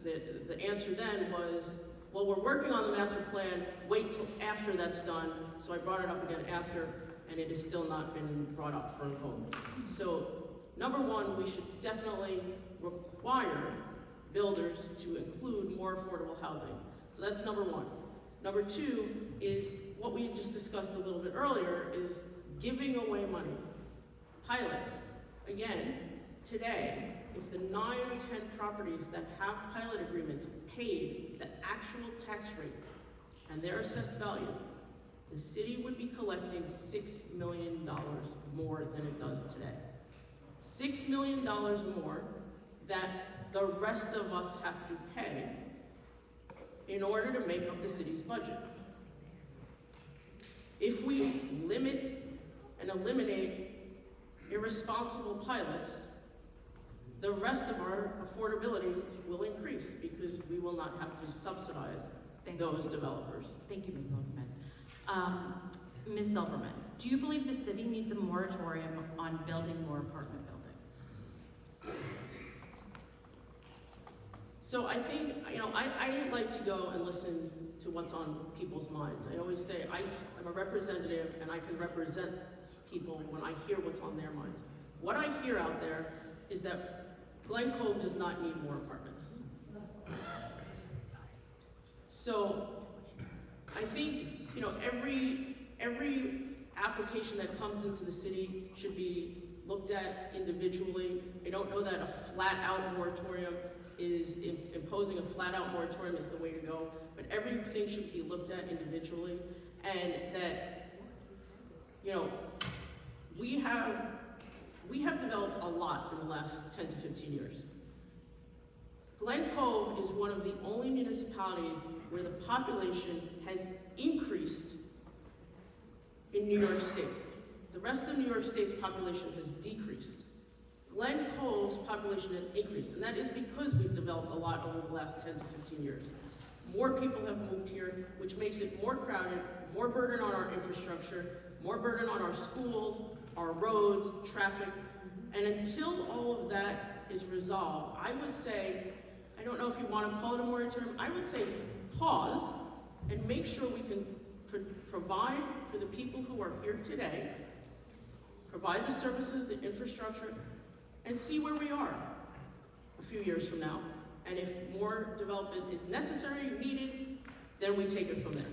the answer then was, well, we're working on the master plan, wait till after that's done. So I brought it up again after, and it has still not been brought up for a vote. So number 1, we should definitely require builders to include more affordable housing. So that's number 1. Number 2 is what we just discussed a little bit earlier, is giving away money. Pilots, again, today, if the 9 or 10 properties that have pilot agreements paid the actual tax rate and their assessed value, the city would be collecting $6 million more than it does today. $6 million more that the rest of us have to pay in order to make up the city's budget. If we limit and eliminate irresponsible pilots, the rest of our affordability will increase because we will not have to subsidize those developers. Thank you, Ms. Silverman. Ms. Silverman, Do you believe the city needs a moratorium on building more apartment buildings? So I think, I like to go and listen to what's on people's minds. I always say I'm a representative and I can represent people when I hear what's on their mind. What I hear out there is that Glen Cove does not need more apartments. So I think, every application that comes into the city should be looked at individually. I don't know that a flat-out moratorium imposing a flat-out moratorium is the way to go, but everything should be looked at individually, and that, we have developed a lot in the last 10 to 15 years. Glen Cove is one of the only municipalities where the population has increased in New York State. The rest of New York State's population has decreased. Glen Cove's population has increased, and that is because we've developed a lot over the last 10 to 15 years. More people have moved here, which makes it more crowded, more burden on our infrastructure, more burden on our schools, our roads, traffic. And until all of that is resolved, I would say, I don't know if you want to call it a moratorium, I would say pause and make sure we can provide for the people who are here today, provide the services, the infrastructure, and see where we are a few years from now. And if more development is necessary, needed, then we take it from there.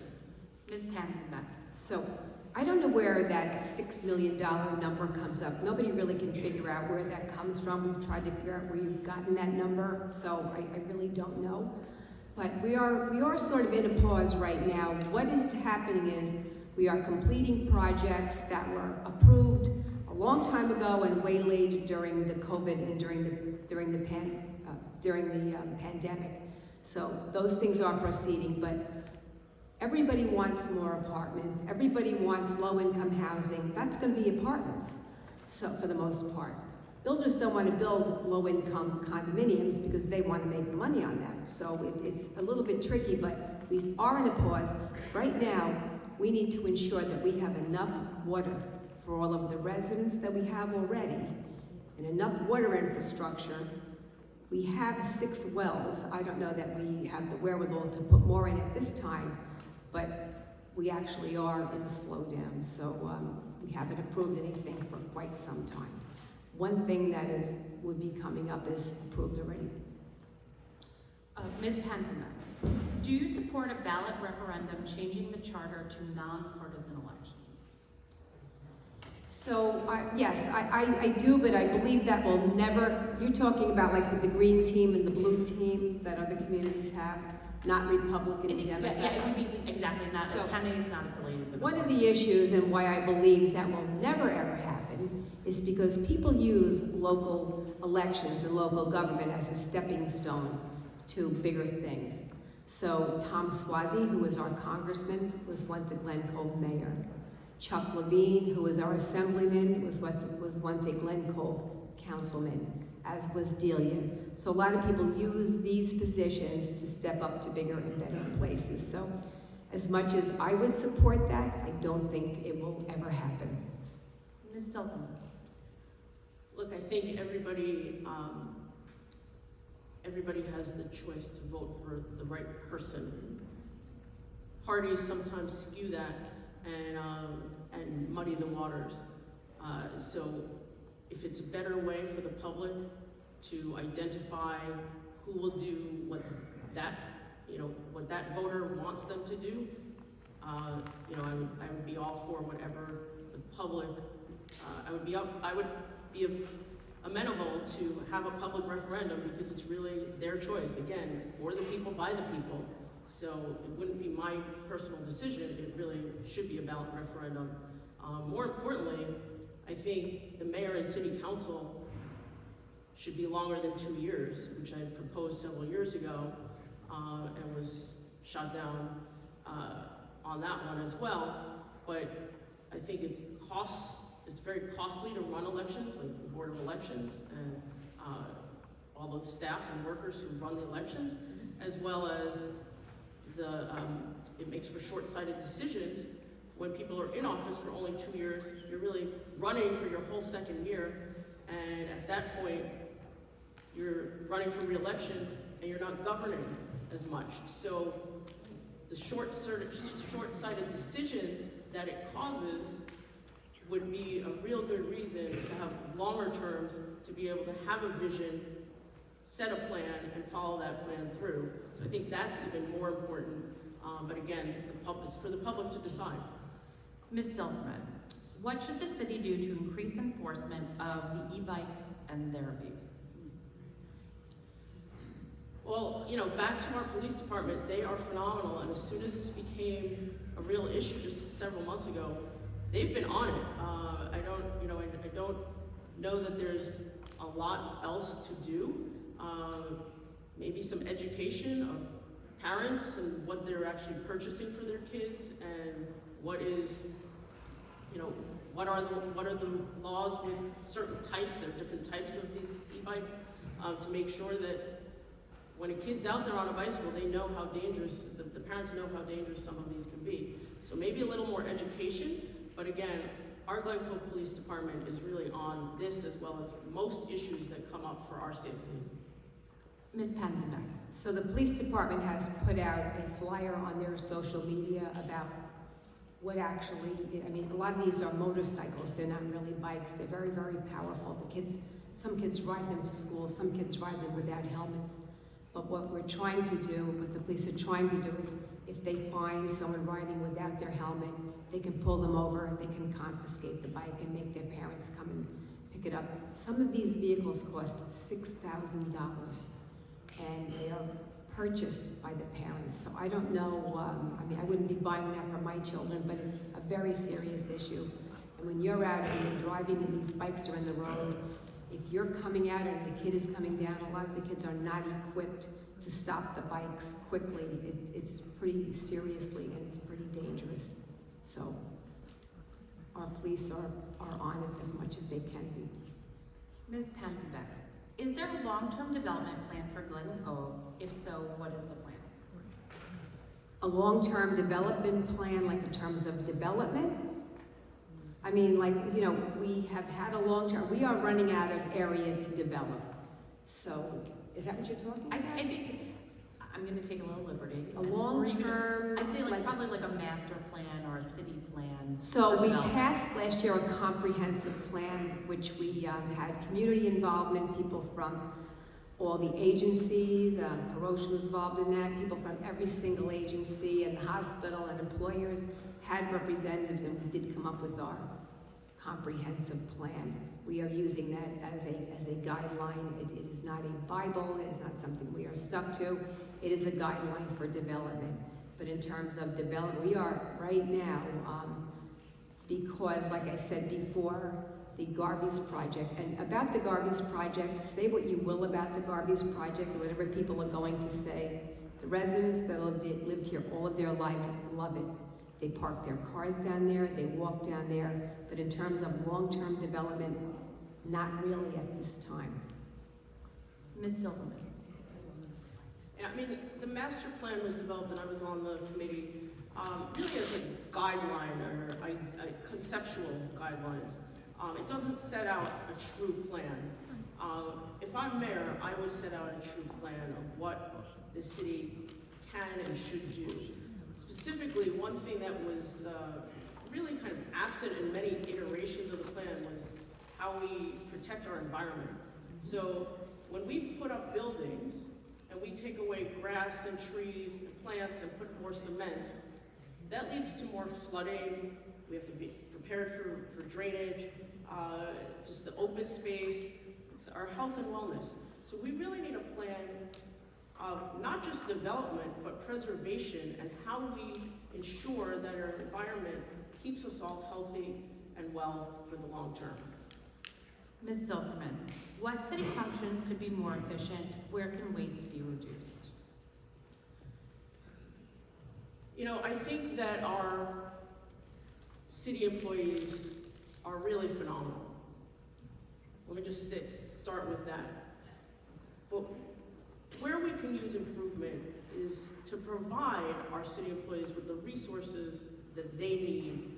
Ms. Panzenbeck. So, I don't know where that $6 million number comes up. Nobody really can figure out where that comes from. We've tried to figure out where you've gotten that number, so I really don't know. But we are sort of in a pause right now. What is happening is we are completing projects that were approved a long time ago and waylaid during the COVID and during the pandemic. So those things are proceeding, but everybody wants more apartments. Everybody wants low-income housing. That's going to be apartments, so for the most part. Builders don't want to build low-income condominiums because they want to make money on that. So it's a little bit tricky, but we are in a pause. Right now, we need to ensure that we have enough water for all of the residents that we have already, and enough water infrastructure. We have 6 wells. I don't know that we have the wherewithal to put more in at this time, but we actually are in a slowdown, so we haven't approved anything for quite some time. One thing that would be coming up is approved already. Ms. Panzenbeck, do you support a ballot referendum changing the charter to non-partisan elections? So, yes, I do, but I believe that will never, you're talking about like with the green team and the blue team that other communities have, not Republican and Democrat. Yeah, it would be exactly that. So, the candidate is not affiliated with one of the issues and why I believe that will never ever happen is because people use local elections and local government as a stepping stone to bigger things. So Tom Swazi, who was our congressman, was once a Glen Cove mayor. Chuck Levine, who was our assemblyman, was once a Glen Cove councilman, as was Delia. So a lot of people use these positions to step up to bigger and better places. So as much as I would support that, I don't think it will ever happen. Ms. Silverman. Look, I think everybody has the choice to vote for the right person. Parties sometimes skew that and muddy the waters. So if it's a better way for the public to identify who will do what that voter wants them to do, I would be all for whatever the public. I would be amenable to have a public referendum because it's really their choice. Again, for the people, by the people. So it wouldn't be my personal decision. It really should be a ballot referendum. More importantly, I think the mayor and city council should be longer than 2 years, which I proposed several years ago and was shot down on that one as well. But I think it's very costly to run elections, like the Board of Elections and all the staff and workers who run the elections, as well as it makes for short-sighted decisions when people are in office for only 2 years, you're really running for your whole second year, and at that point, you're running for re-election and you're not governing as much. So the short-sighted decisions that it causes would be a real good reason to have longer terms, to be able to have a vision, set a plan, and follow that plan through. So I think that's even more important. But again, it's for the public to decide. Ms. Silverman, what should the city do to increase enforcement of the e-bikes and their abuse? Well, you know, back to our police department, they are phenomenal, and as soon as this became a real issue just several months ago, they've been on it. I don't know that there's a lot else to do. Maybe some education of parents and what they're actually purchasing for their kids, and what is, what are the laws with certain types. There are different types of these e-bikes, to make sure that when a kid's out there on a bicycle, they know how dangerous, the parents know how dangerous some of these can be. So maybe a little more education, but again, our Glen Cove Police Department is really on this as well as most issues that come up for our safety. Ms. Panzenbeck. So the police department has put out a flyer on their social media about what actually, a lot of these are motorcycles, they're not really bikes, they're very, very powerful. Some kids ride them to school, some kids ride them without helmets. But what we're trying to do, what the police are trying to do is, if they find someone riding without their helmet, they can pull them over, they can confiscate the bike and make their parents come and pick it up. Some of these vehicles cost $6,000, and they are purchased by the parents. So I don't know, I wouldn't be buying that for my children, but it's a very serious issue. And when you're out and you're driving and these bikes are in the road, if you're coming out and the kid is coming down, a lot of the kids are not equipped to stop the bikes quickly. It's pretty seriously, and it's pretty dangerous. So our police are on it as much as they can be. Ms. Panzenbeck, is there a long-term development plan for Glen Cove? If so, what is the plan? A long-term development plan, like in terms of development? We have had a long-term, we are running out of area to develop. So, is that what you're talking about? I think, I'm gonna take a little liberty. A long-term, I'd say probably like a master plan or a city plan. So for we development. passed last year a comprehensive plan, which we had community involvement, people from all the agencies, Corrosion was involved in that, people from every single agency, and the hospital and employers had representatives, and we did come up with our comprehensive plan. We are using that as a guideline. It is not a Bible, it is not something we are stuck to. It is a guideline for development. But in terms of development, we are right now, because like I said before, the Garvey's project, and about the Garvey's project, say what you will about the Garvey's project, or whatever people are going to say, the residents that lived here all of their lives love it. They park their cars down there, they walk down there, but in terms of long-term development, not really at this time. Ms. Silverman. Yeah, the master plan was developed, and I was on the committee, really as a guideline or conceptual guidelines. It doesn't set out a true plan. If I'm mayor, I would set out a true plan of what the city can and should do. Specifically, one thing that was really kind of absent in many iterations of the plan was how we protect our environment. So when we put up buildings and we take away grass and trees and plants and put more cement, that leads to more flooding. We have to be prepared for drainage, just the open space, it's our health and wellness. So we really need a plan of not just development, but preservation, and how we ensure that our environment keeps us all healthy and well for the long term. Ms. Silverman, what city functions could be more efficient? Where can waste be reduced? I think that our city employees are really phenomenal. Let me just start with that. But where we can use improvement is to provide our city employees with the resources that they need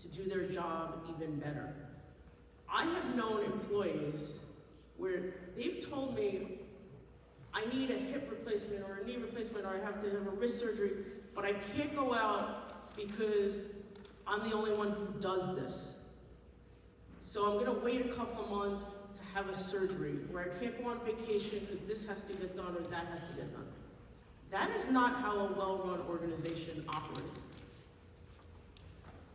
to do their job even better. I have known employees where they've told me, I need a hip replacement or a knee replacement or I have to have a wrist surgery, but I can't go out because I'm the only one who does this. So I'm gonna wait a couple of months to have a surgery, or I can't go on vacation because this has to get done or that has to get done. That is not how a well-run organization operates.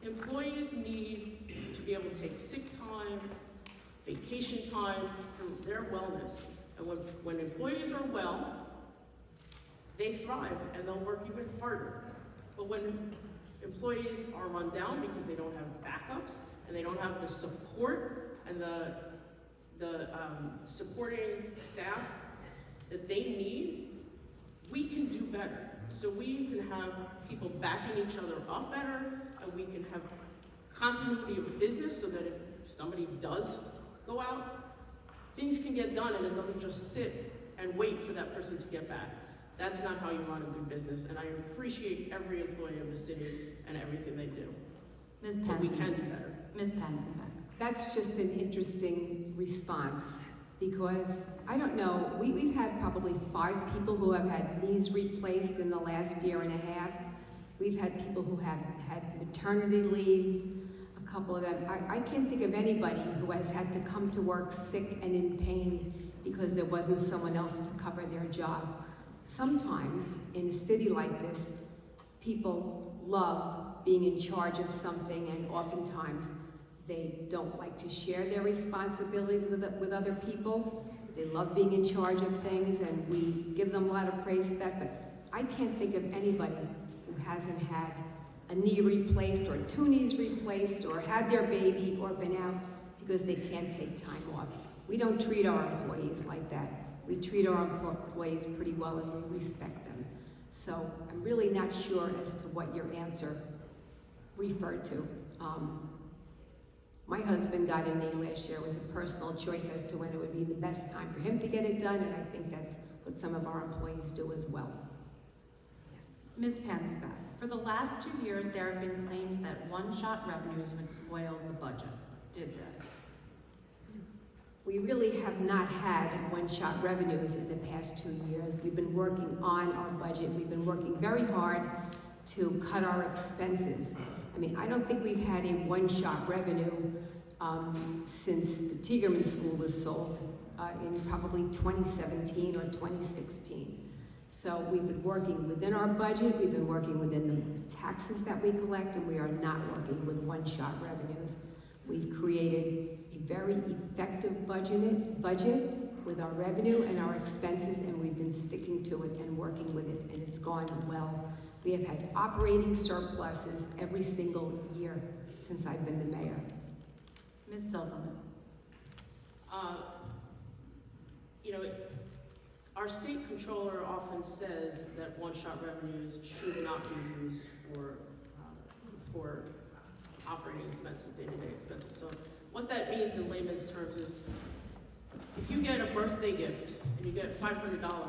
Employees need to be able to take sick time, vacation time for their wellness. And when employees are well, they thrive and they'll work even harder. But when employees are run down because they don't have backups and they don't have the support and the supporting staff that they need, we can do better. So we can have people backing each other up better, and we can have continuity of business so that if somebody does go out, things can get done and it doesn't just sit and wait for that person to get back. That's not how you run a good business, and I appreciate every employee of the city and everything they do. Ms. But we can Panzenbeck. do better. Ms. Panzenbeck. That's just an interesting response, because I don't know, we've had probably 5 people who have had knees replaced in the last year and a half. We've had people who have had maternity leaves, a couple of them. I can't think of anybody who has had to come to work sick and in pain because there wasn't someone else to cover their job. Sometimes in a city like this, people love being in charge of something, and oftentimes they don't like to share their responsibilities with other people. They love being in charge of things, and we give them a lot of praise for that, but I can't think of anybody who hasn't had a knee replaced or 2 knees replaced or had their baby or been out because they can't take time off. We don't treat our employees like that. We treat our employees pretty well and we respect them. So I'm really not sure as to what your answer referred to. My husband got a knee last year. It was a personal choice as to when it would be the best time for him to get it done, and I think that's what some of our employees do as well. Ms. Panzenbeck. For the last 2 years, there have been claims that one-shot revenues would spoil the budget. Did that? We really have not had one-shot revenues in the past 2 years. We've been working on our budget. We've been working very hard to cut our expenses. I mean, I don't think we've had a one-shot revenue since the Tigerman School was sold in probably 2017 or 2016. So we've been working within our budget, we've been working within the taxes that we collect, and we are not working with one-shot revenues. We've created a very effective budget with our revenue and our expenses, and we've been sticking to it and working with it, and it's gone well. We have had operating surpluses every single year since I've been the mayor. Ms. Silverman. Our state controller often says that one-shot revenues should not be used for operating expenses, day-to-day expenses. So what that means in layman's terms is, if you get a birthday gift and you get $500,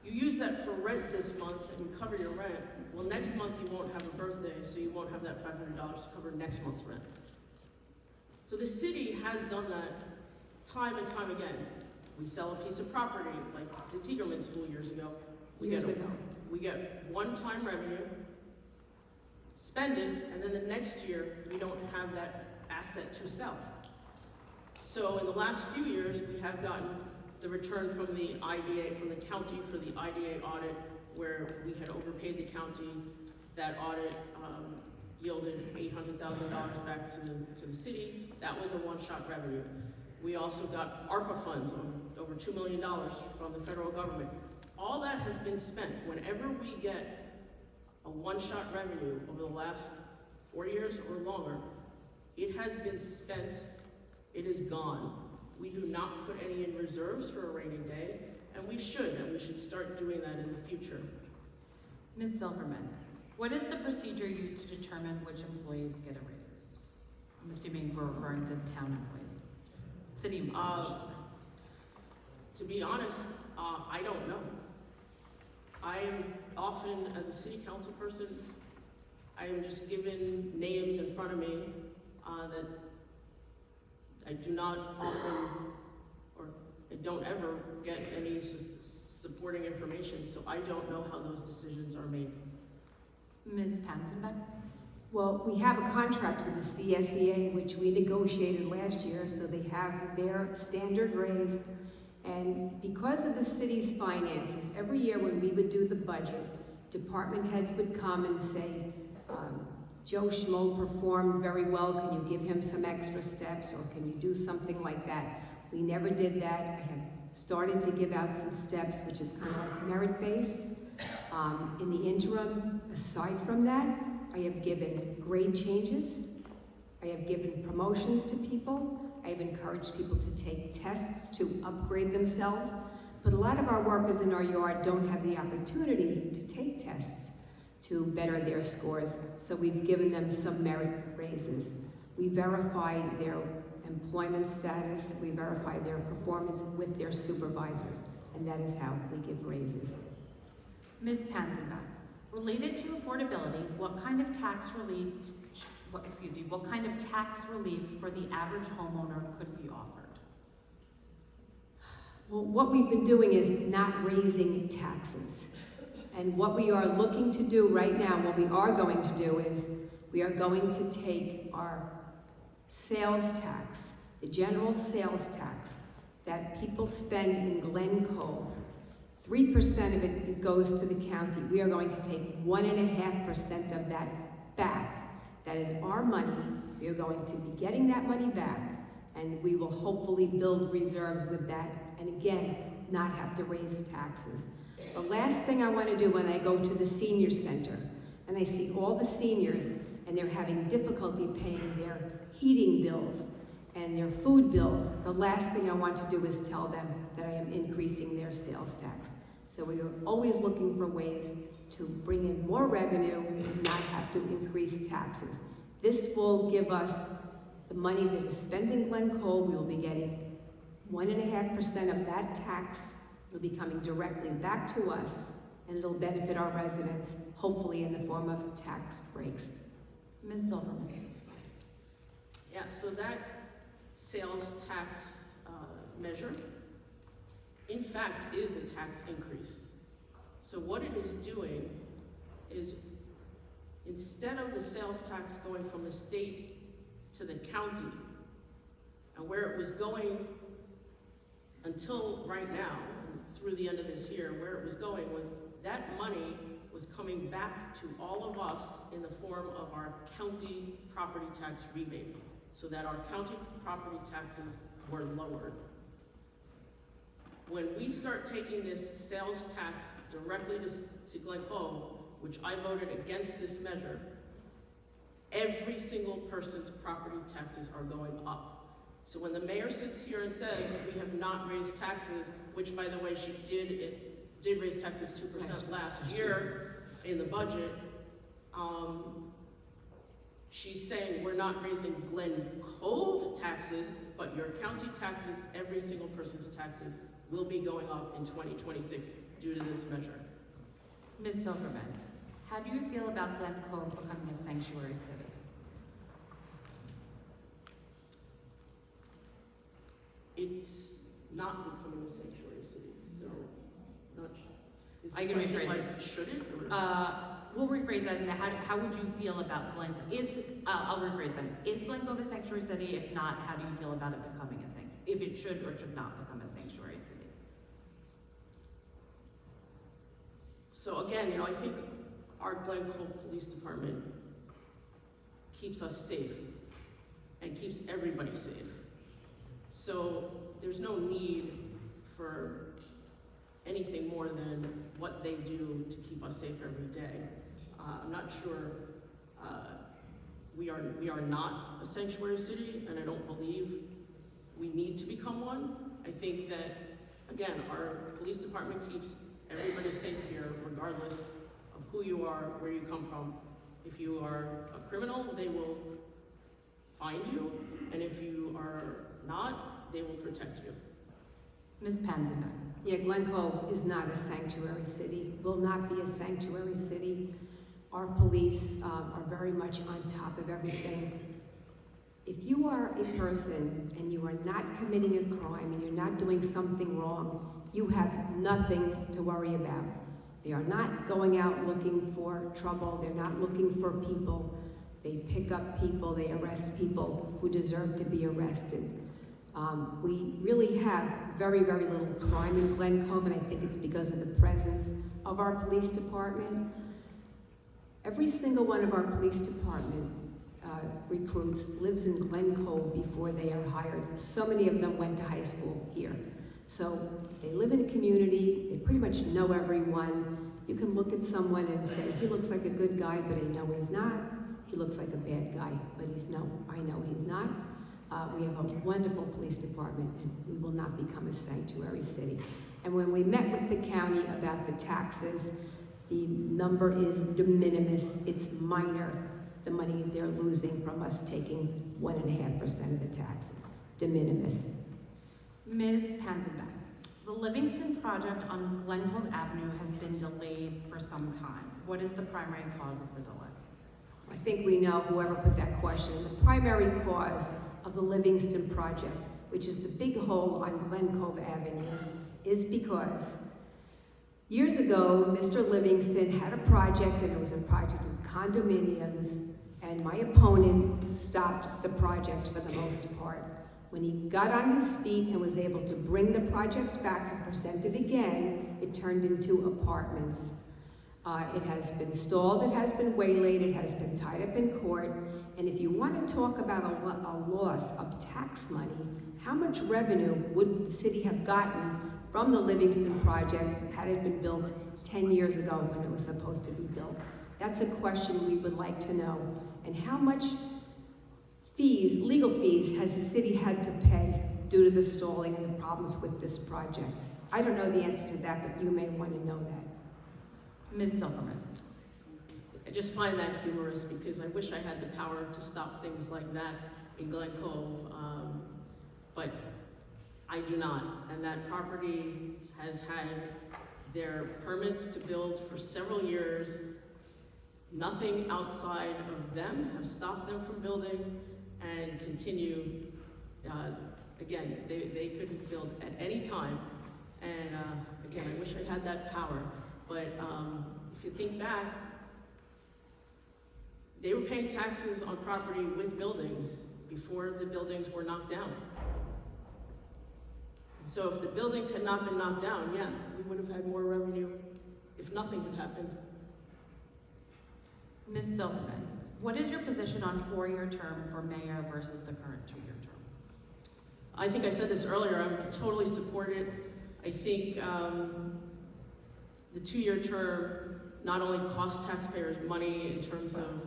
you use that for rent this month and you cover your rent. Well, next month you won't have a birthday, so you won't have that $500 to cover next month's rent. So the city has done that time and time again. We sell a piece of property, like the Tigerman School years ago. We get one-time revenue, spend it, and then the next year we don't have that asset to sell. So in the last few years, we have gotten the return from the IDA, from the county for the IDA audit, where we had overpaid the county. That audit yielded $800,000 back to the city. That was a one-shot revenue. We also got ARPA funds on over $2 million from the federal government. All that has been spent. Whenever we get a one-shot revenue over the last 4 years or longer, it has been spent, it is gone. We do not put any in reserves for a rainy day, and we should start doing that in the future. Ms. Silverman. What is the procedure used to determine which employees get a raise? I'm assuming we're referring to town employees. City employees, I should say. To be honest, I don't know. I am often, as a city council person, I am just given names in front of me that I do not often, or I don't ever get any supporting information, so I don't know how those decisions are made. Ms. Panzenbeck? Well, we have a contract with the CSEA, which we negotiated last year, so they have their standard raise. And because of the city's finances, every year when we would do the budget, department heads would come and say, Joe Schmo performed very well, can you give him some extra steps, or can you do something like that? We never did that. I have started to give out some steps, which is kind of like merit-based. In the interim, aside from that, I have given grade changes. I have given promotions to people. I have encouraged people to take tests to upgrade themselves. But a lot of our workers in our yard don't have the opportunity to take tests to better their scores. So we've given them some merit raises. We verify their employment status. We verify their performance with their supervisors. And that is how we give raises. Ms. Panzenbeck, related to affordability, what kind of tax relief, what kind of tax relief for the average homeowner could be offered? Well, what we've been doing is not raising taxes. And what we are looking to do right now, what we are going to do is, we are going to take our sales tax, the general sales tax that people spend in Glen Cove. 3% of it goes to the county. We are going to take 1.5% of that back. That is our money. We are going to be getting that money back, and we will hopefully build reserves with that, and again, not have to raise taxes. The last thing I want to do when I go to the senior center and I see all the seniors and they're having difficulty paying their heating bills and their food bills, the last thing I want to do is tell them that I am increasing their sales tax. So we are always looking for ways to bring in more revenue and not have to increase taxes. This will give us the money that is spent in Glen Cove. We will be getting 1.5% of that tax. It'll be coming directly back to us, and it'll benefit our residents, hopefully in the form of tax breaks. Ms. Silverman? Yeah, so that sales tax measure, in fact, is a tax increase. So what it is doing is, instead of the sales tax going from the state to the county, and where it was going until right now, through the end of this year, where it was going was that money was coming back to all of us in the form of our county property tax rebate, so that our county property taxes were lowered. When we start taking this sales tax directly to Glen Cove, which I voted against this measure, every single person's property taxes are going up. So when the mayor sits here and says we have not raised taxes, which by the way she did raise taxes 2% last year in the budget, she's saying we're not raising Glen Cove taxes, but your county taxes, every single person's taxes will be going up in 2026 due to this measure. Ms. Silverman, how do you feel about Glen Cove becoming a sanctuary city? It's not becoming a sanctuary city, so not sure. I can rephrase it. Like, should it? Or? We'll rephrase that. How would you feel about Glen? I'll rephrase that. Is Glen Cove a sanctuary city? If not, how do you feel about it becoming a sanctuary? If it should or should not become a sanctuary city? So again, I think our Glen Cove Police Department keeps us safe and keeps everybody safe. So there's no need for anything more than what they do to keep us safe every day. I'm not sure, we are not a sanctuary city, and I don't believe we need to become one. I think that, again, our police department keeps everybody safe here, regardless of who you are, where you come from. If you are a criminal, they will find you, and if you are not, they will protect you. Ms. Panzenbeck? Yeah, Glen Cove is not a sanctuary city, will not be a sanctuary city. Our police are very much on top of everything. If you are a person and you are not committing a crime and you're not doing something wrong, you have nothing to worry about. They are not going out looking for trouble. They're not looking for people. They pick up people, they arrest people who deserve to be arrested. We really have very, very little crime in Glen Cove, and I think it's because of the presence of our police department. Every single one of our police department recruits lives in Glen Cove before they are hired. So many of them went to high school here. So they live in a community, they pretty much know everyone. You can look at someone and say, he looks like a good guy, but I know he's not. He looks like a bad guy, but I know he's not. We have a wonderful police department, and we will not become a sanctuary city. And when we met with the county about the taxes, the number is de minimis, it's minor, the money they're losing from us taking 1.5% of the taxes, de minimis. Ms. Panzenbeck, the Livingston project on Glen Cove Avenue has been delayed for some time. What is the primary cause of the delay? I think we know whoever put that question. The primary cause of the Livingston project, which is the big hole on Glen Cove Avenue, is because years ago, Mr. Livingston had a project, and it was a project of condominiums, and my opponent stopped the project for the most part. When he got on his feet and was able to bring the project back and present it again, it turned into apartments. It has been stalled, it has been waylaid, it has been tied up in court, and if you want to talk about a loss of tax money, how much revenue would the city have gotten from the Livingston project had it been built 10 years ago when it was supposed to be built? That's a question we would like to know. And how much fees, legal fees, has the city had to pay due to the stalling and the problems with this project? I don't know the answer to that, but you may want to know that. Ms. Silverman. I just find that humorous because I wish I had the power to stop things like that in Glen Cove, but I do not. And that property has had their permits to build for several years. Nothing outside of them have stopped them from building and continue. Again, they could build at any time. And again, I wish I had that power. But if you think back, they were paying taxes on property with buildings before the buildings were knocked down. So if the buildings had not been knocked down, yeah, we would have had more revenue if nothing had happened. Ms. Silverman, what is your position on 4-year term for mayor versus the current 2-year term? I think I said this earlier, I totally support it. I think the 2-year term not only costs taxpayers money in terms of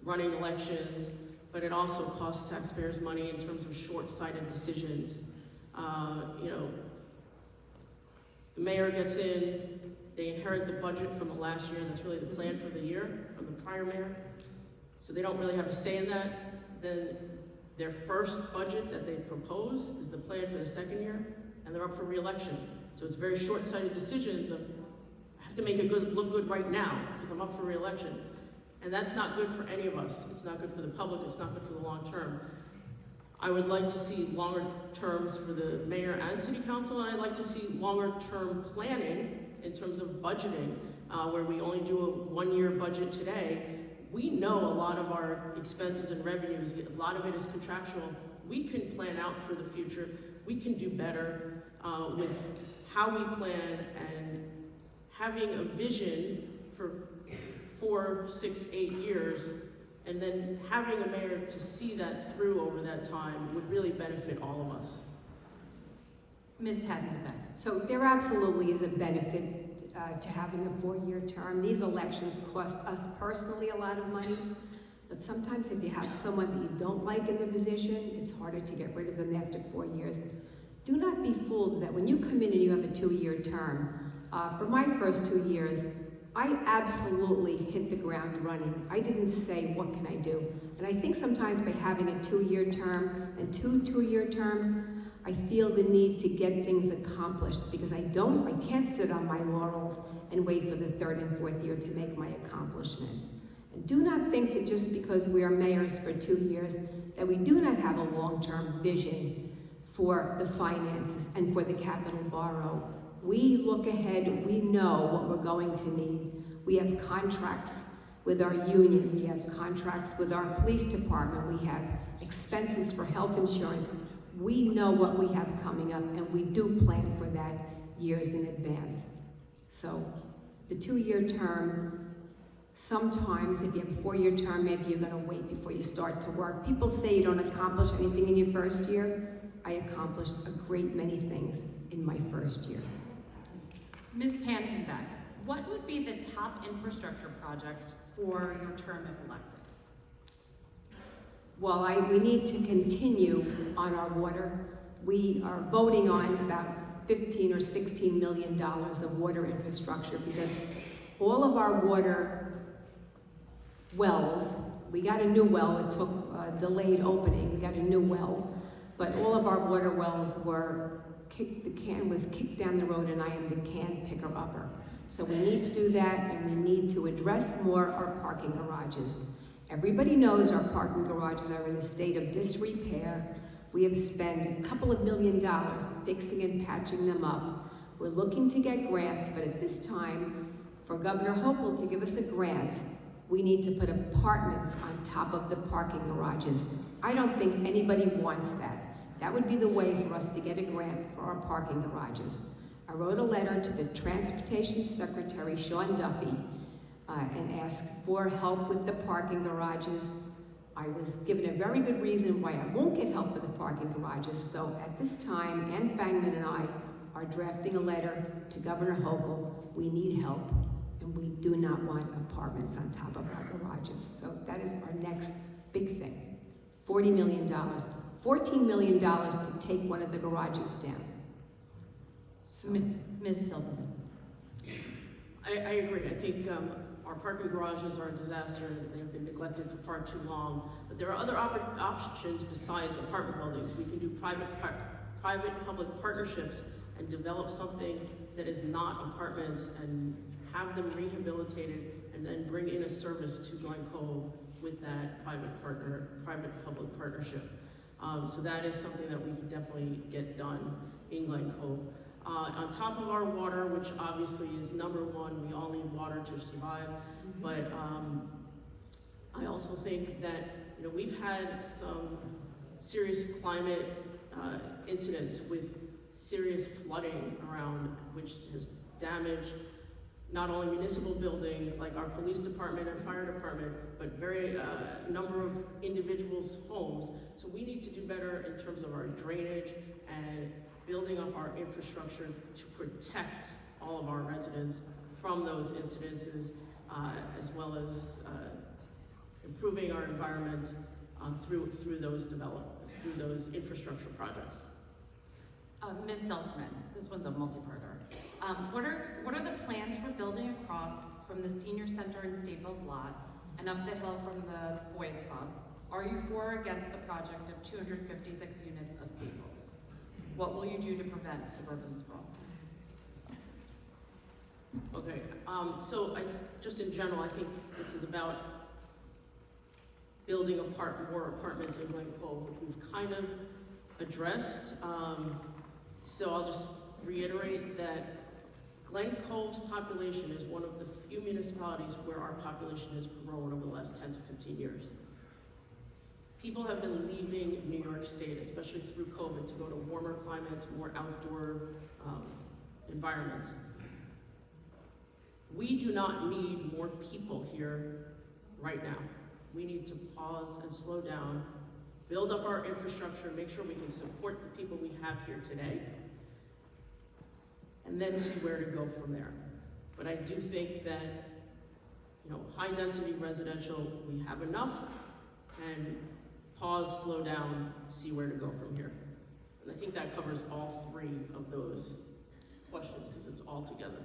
running elections, but it also costs taxpayers money in terms of short-sighted decisions. The mayor gets in, they inherit the budget from the last year, and that's really the plan for the year from the prior mayor. So they don't really have a say in that. Then their first budget that they propose is the plan for the second year, and they're up for re-election. So it's very short-sighted decisions of, I have to make it look good right now because I'm up for re-election. And that's not good for any of us. It's not good for the public, it's not good for the long term. I would like to see longer terms for the mayor and city council, and I'd like to see longer term planning in terms of budgeting, where we only do a 1-year budget today. We know a lot of our expenses and revenues, a lot of it is contractual. We can plan out for the future. We can do better with how we plan and having a vision for 4, 6, 8 years, and then having a mayor to see that through over that time would really benefit all of us. Ms. Panzenbeck. So there absolutely is a benefit to having a 4-year term. These elections cost us personally a lot of money, but sometimes if you have someone that you don't like in the position, it's harder to get rid of them after 4 years. Do not be fooled that when you come in and you have a 2-year term, for my first 2 years, I absolutely hit the ground running. I didn't say, what can I do? And I think sometimes by having a 2-year term and 2 2-year terms, I feel the need to get things accomplished because I can't sit on my laurels and wait for the third and fourth year to make my accomplishments. And do not think that just because we are mayors for 2 years that we do not have a long-term vision for the finances and for the capital borrow. We look ahead, we know what we're going to need. We have contracts with our union, we have contracts with our police department, we have expenses for health insurance. We know what we have coming up and we do plan for that years in advance. So the 2-year term, sometimes if you have a 4-year term, maybe you're gonna wait before you start to work. People say you don't accomplish anything in your first year. I accomplished a great many things in my first year. Ms. Panzenbeck, what would be the top infrastructure projects for your term if elected? Well, we need to continue on our water. We are voting on about $15 or $16 million of water infrastructure because all of our water wells, we got a new well, it took a delayed opening, we got a new well, but all of our water wells were the can was kicked down the road and I am the can picker-upper. So we need to do that and we need to address more our parking garages. Everybody knows our parking garages are in a state of disrepair. We have spent a couple of $1 million fixing and patching them up. We're looking to get grants, but at this time, for Governor Hochul to give us a grant, we need to put apartments on top of the parking garages. I don't think anybody wants that. That would be the way for us to get a grant for our parking garages. I wrote a letter to the Transportation Secretary, Sean Duffy, and asked for help with the parking garages. I was given a very good reason why I won't get help for the parking garages. So at this time, Ann Fangman and I are drafting a letter to Governor Hochul. We need help, and we do not want apartments on top of our garages. So that is our next big thing. $40 million, $14 million to take one of the garages down. So, Ms. Silverman. I agree. I think our parking garages are a disaster and they've been neglected for far too long. But there are other options besides apartment buildings. We can do private-public partnerships and develop something that is not apartments and have them rehabilitated and then bring in a service to Glen Cove with that private-public partnership. So that is something that we can definitely get done in Glen Cove. On top of our water, which obviously is number one, we all need water to survive, but I also think that we've had some serious climate incidents with serious flooding around, which has damaged not only municipal buildings like our police department and fire department, but number of individuals' homes. So we need to do better in terms of our drainage and building up our infrastructure to protect all of our residents from those incidences, as well as improving our environment through those infrastructure projects. Ms. Silverman, this one's a multi-parter. What are the plans for building across from the senior center in Staples lot and up the hill from the Boys Club? Are you for or against the project of 256 units of Staples? What will you do to prevent suburban sprawl? Okay, so just in general, I think this is about building more apartments in Glen Cove, which we've kind of addressed. So I'll just reiterate that Glen Cove's population is one of the few municipalities where our population has grown over the last 10 to 15 years. People have been leaving New York State, especially through COVID, to go to warmer climates, more outdoor environments. We do not need more people here right now. We need to pause and slow down, build up our infrastructure, make sure we can support the people we have here today, and then see where to go from there. But I do think that, high density residential, we have enough, and pause, slow down, see where to go from here. And I think that covers all three of those questions because it's all together.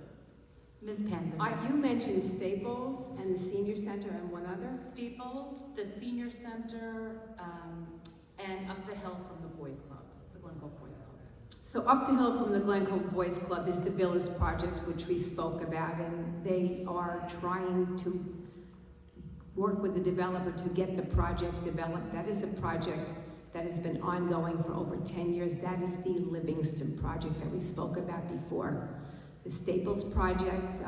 Ms. Panzenbeck. You mentioned Staples and the senior center and one other? Staples, the senior center, and up the hill from the Boys Club, the Glen Cove Boys Club. So up the hill from the Glen Cove Boys Club is the Villas Project, which we spoke about, and they are trying to work with the developer to get the project developed. That is a project that has been ongoing for over 10 years. That is the Livingston project that we spoke about before. The Staples project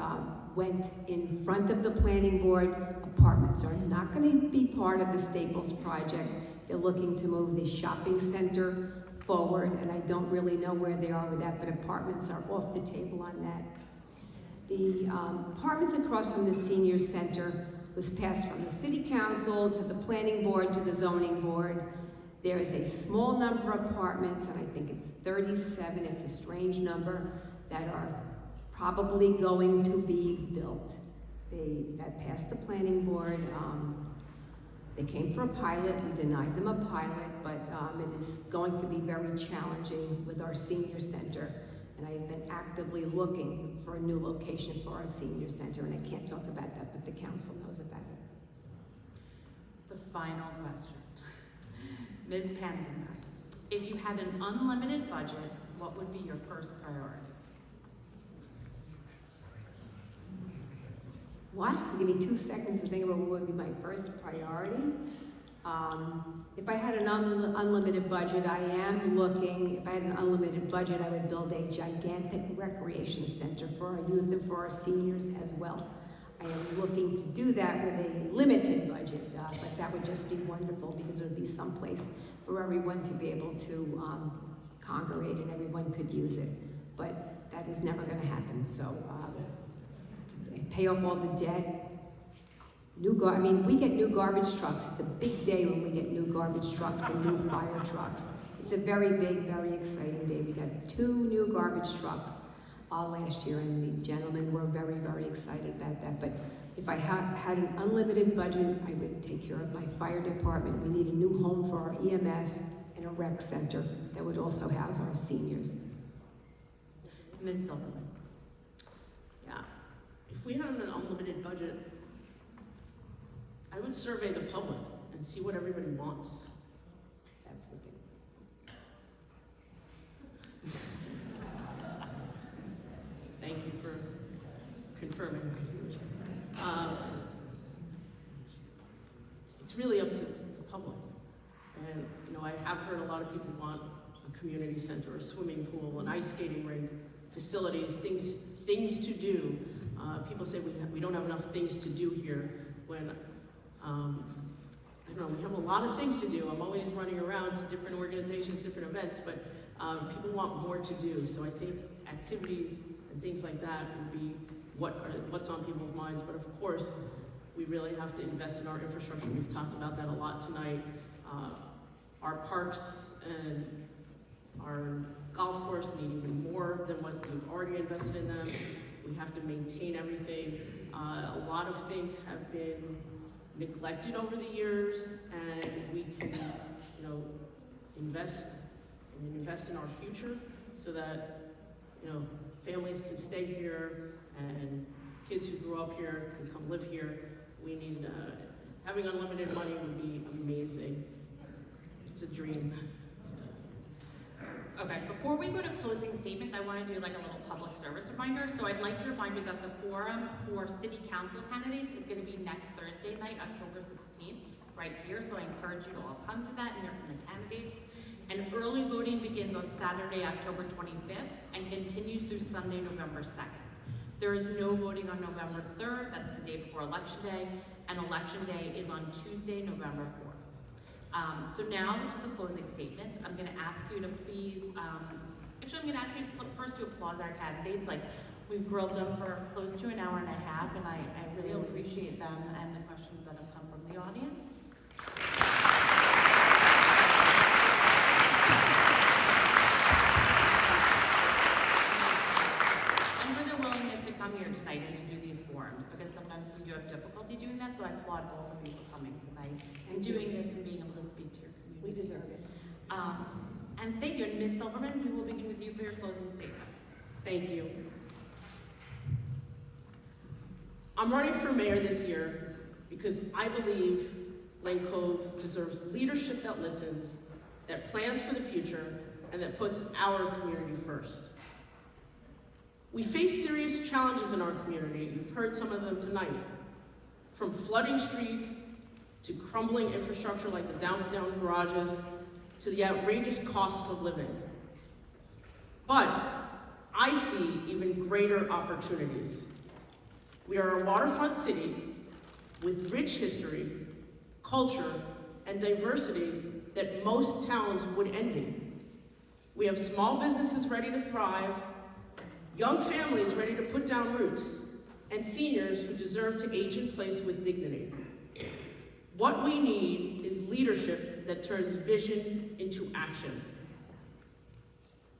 went in front of the planning board. Apartments are not going to be part of the Staples project. They're looking to move the shopping center forward, and I don't really know where they are with that, but apartments are off the table on that. The apartments across from the senior center was passed from the city council to the planning board to the zoning board. There is a small number of apartments, and I think it's 37, it's a strange number, that are probably going to be built. That passed the planning board. They came for a pilot, we denied them a pilot, but it is going to be very challenging with our senior center. And I have been actively looking for a new location for our senior center, and I can't talk about that, but the council knows about it. The final question. Ms. Panzenbeck, if you had an unlimited budget, what would be your first priority? What? Give me 2 seconds to think about what would be my first priority. If I had an unlimited budget, I am looking, if I had an unlimited budget, I would build a gigantic recreation center for our youth and for our seniors as well. I am looking to do that with a limited budget, but that would just be wonderful because it would be someplace for everyone to be able to congregate and everyone could use it. But that is never going to happen. So to pay off all the debt, I mean, we get new garbage trucks. It's a big day when we get new garbage trucks and new fire trucks. It's a very big, very exciting day. We got 2 new garbage trucks last year, and the gentlemen were very, very excited about that. But if I had an unlimited budget, I would take care of my fire department. We need a new home for our EMS and a rec center that would also house our seniors. Ms. Silverman. Yeah, if we had an unlimited budget, I would survey the public and see what everybody wants. That's wicked. Thank you for confirming. It's really up to the public. And, I have heard a lot of people want a community center, a swimming pool, an ice skating rink, facilities, things to do. People say we don't have enough things to do here when, we have a lot of things to do. I'm always running around to different organizations, different events, but people want more to do. So I think activities and things like that would be what's on people's minds. But of course, we really have to invest in our infrastructure. We've talked about that a lot tonight. Our parks and our golf course need even more than what we've already invested in them. We have to maintain everything. A lot of things have been neglected over the years, and we can, invest in our future so that, families can stay here and kids who grew up here can come live here. We need, having unlimited money would be amazing. It's a dream. Okay, before we go to closing statements, I want to do like a little public service reminder. So I'd like to remind you that the forum for city council candidates is going to be next Thursday night, October 16th, right here. So I encourage you to all come to that and hear from the candidates. And early voting begins on Saturday, October 25th, and continues through Sunday, November 2nd. There is no voting on November 3rd, that's the day before Election Day, and Election Day is on Tuesday, November 4th. So now to the closing statements. I'm going to ask you to please, I'm going to ask you first to applaud our candidates. Like, we've grilled them for close to an hour and a half, and I really appreciate them and the questions that have come from the audience. And for their willingness to come here tonight and to do these forums, because sometimes we do have difficulty doing that, so I applaud both of you for coming tonight and doing this and being able to speak to your community. We deserve it. And thank you. And Ms. Silverman, we will begin with you for your closing statement. Thank you. I'm running for mayor this year because I believe Glen Cove deserves leadership that listens, that plans for the future, and that puts our community first. We face serious challenges in our community. You've heard some of them tonight. From flooding streets, to crumbling infrastructure like the down garages, to the outrageous costs of living. But I see even greater opportunities. We are a waterfront city with rich history, culture, and diversity that most towns would envy. We have small businesses ready to thrive, young families ready to put down roots, and seniors who deserve to age in place with dignity. What we need is leadership that turns vision into action.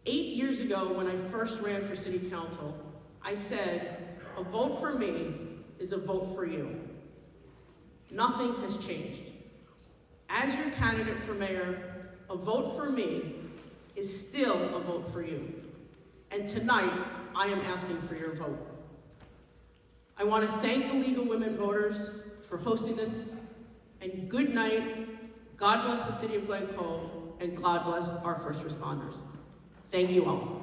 8 years ago, when I first ran for city council, I said, a vote for me is a vote for you. Nothing has changed. As your candidate for mayor, a vote for me is still a vote for you. And tonight, I am asking for your vote. I want to thank the League of Women Voters for hosting this, and good night. God bless the city of Glen Cove, and God bless our first responders. Thank you all.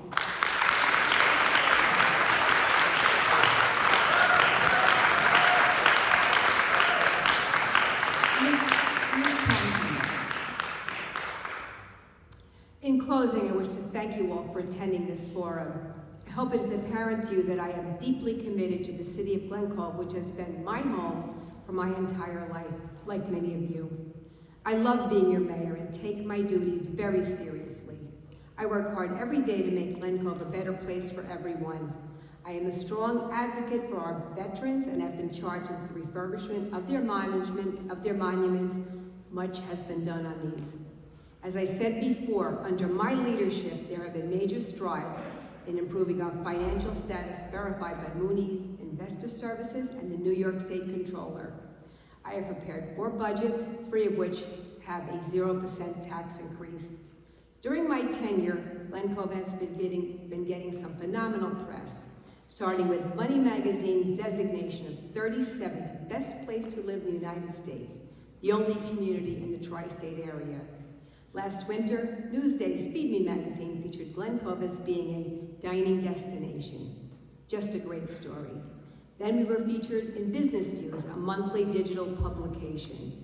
In closing, I wish to thank you all for attending this forum. I hope it is apparent to you that I am deeply committed to the city of Glen Cove, which has been my home for my entire life, like many of you. I love being your mayor and take my duties very seriously. I work hard every day to make Glen Cove a better place for everyone. I am a strong advocate for our veterans and have been charged with the refurbishment of their monuments. Much has been done on these. As I said before, under my leadership, there have been major strides in improving our financial status verified by Moody's Investor Services and the New York State Controller. I have prepared 4 budgets, 3 of which have a 0% tax increase. During my tenure, Glen Cove has been getting some phenomenal press, starting with Money Magazine's designation of 37th best place to live in the United States, the only community in the tri-state area. Last winter, Newsday's Feed Me magazine featured Glen Cove as being a dining destination. Just a great story. Then we were featured in Business Views, a monthly digital publication.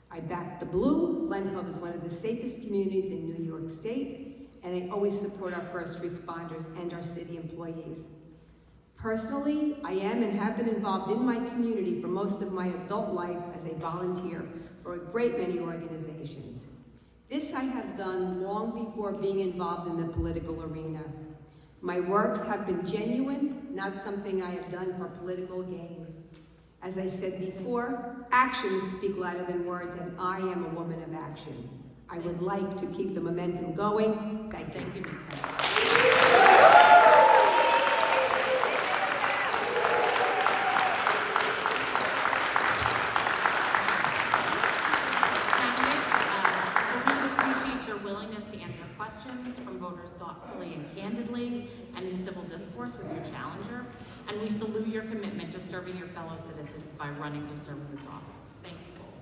I backed the blue. Glen Cove is one of the safest communities in New York State, and I always support our first responders and our city employees. Personally, I am and have been involved in my community for most of my adult life as a volunteer for a great many organizations. This I have done long before being involved in the political arena. My works have been genuine, not something I have done for political gain. As I said before, actions speak louder than words, and I am a woman of action. I would like to keep the momentum going. Thank you. Thank you, Ms. Pamela. Questions from voters thoughtfully and candidly and in civil discourse with your challenger, and we salute your commitment to serving your fellow citizens by running to serve this office. Thank you all.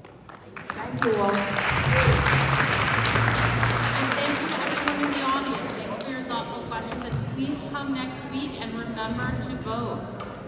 Thank you all. And thank you to everyone in the audience. Thanks for your thoughtful questions, and please come next week and remember to vote.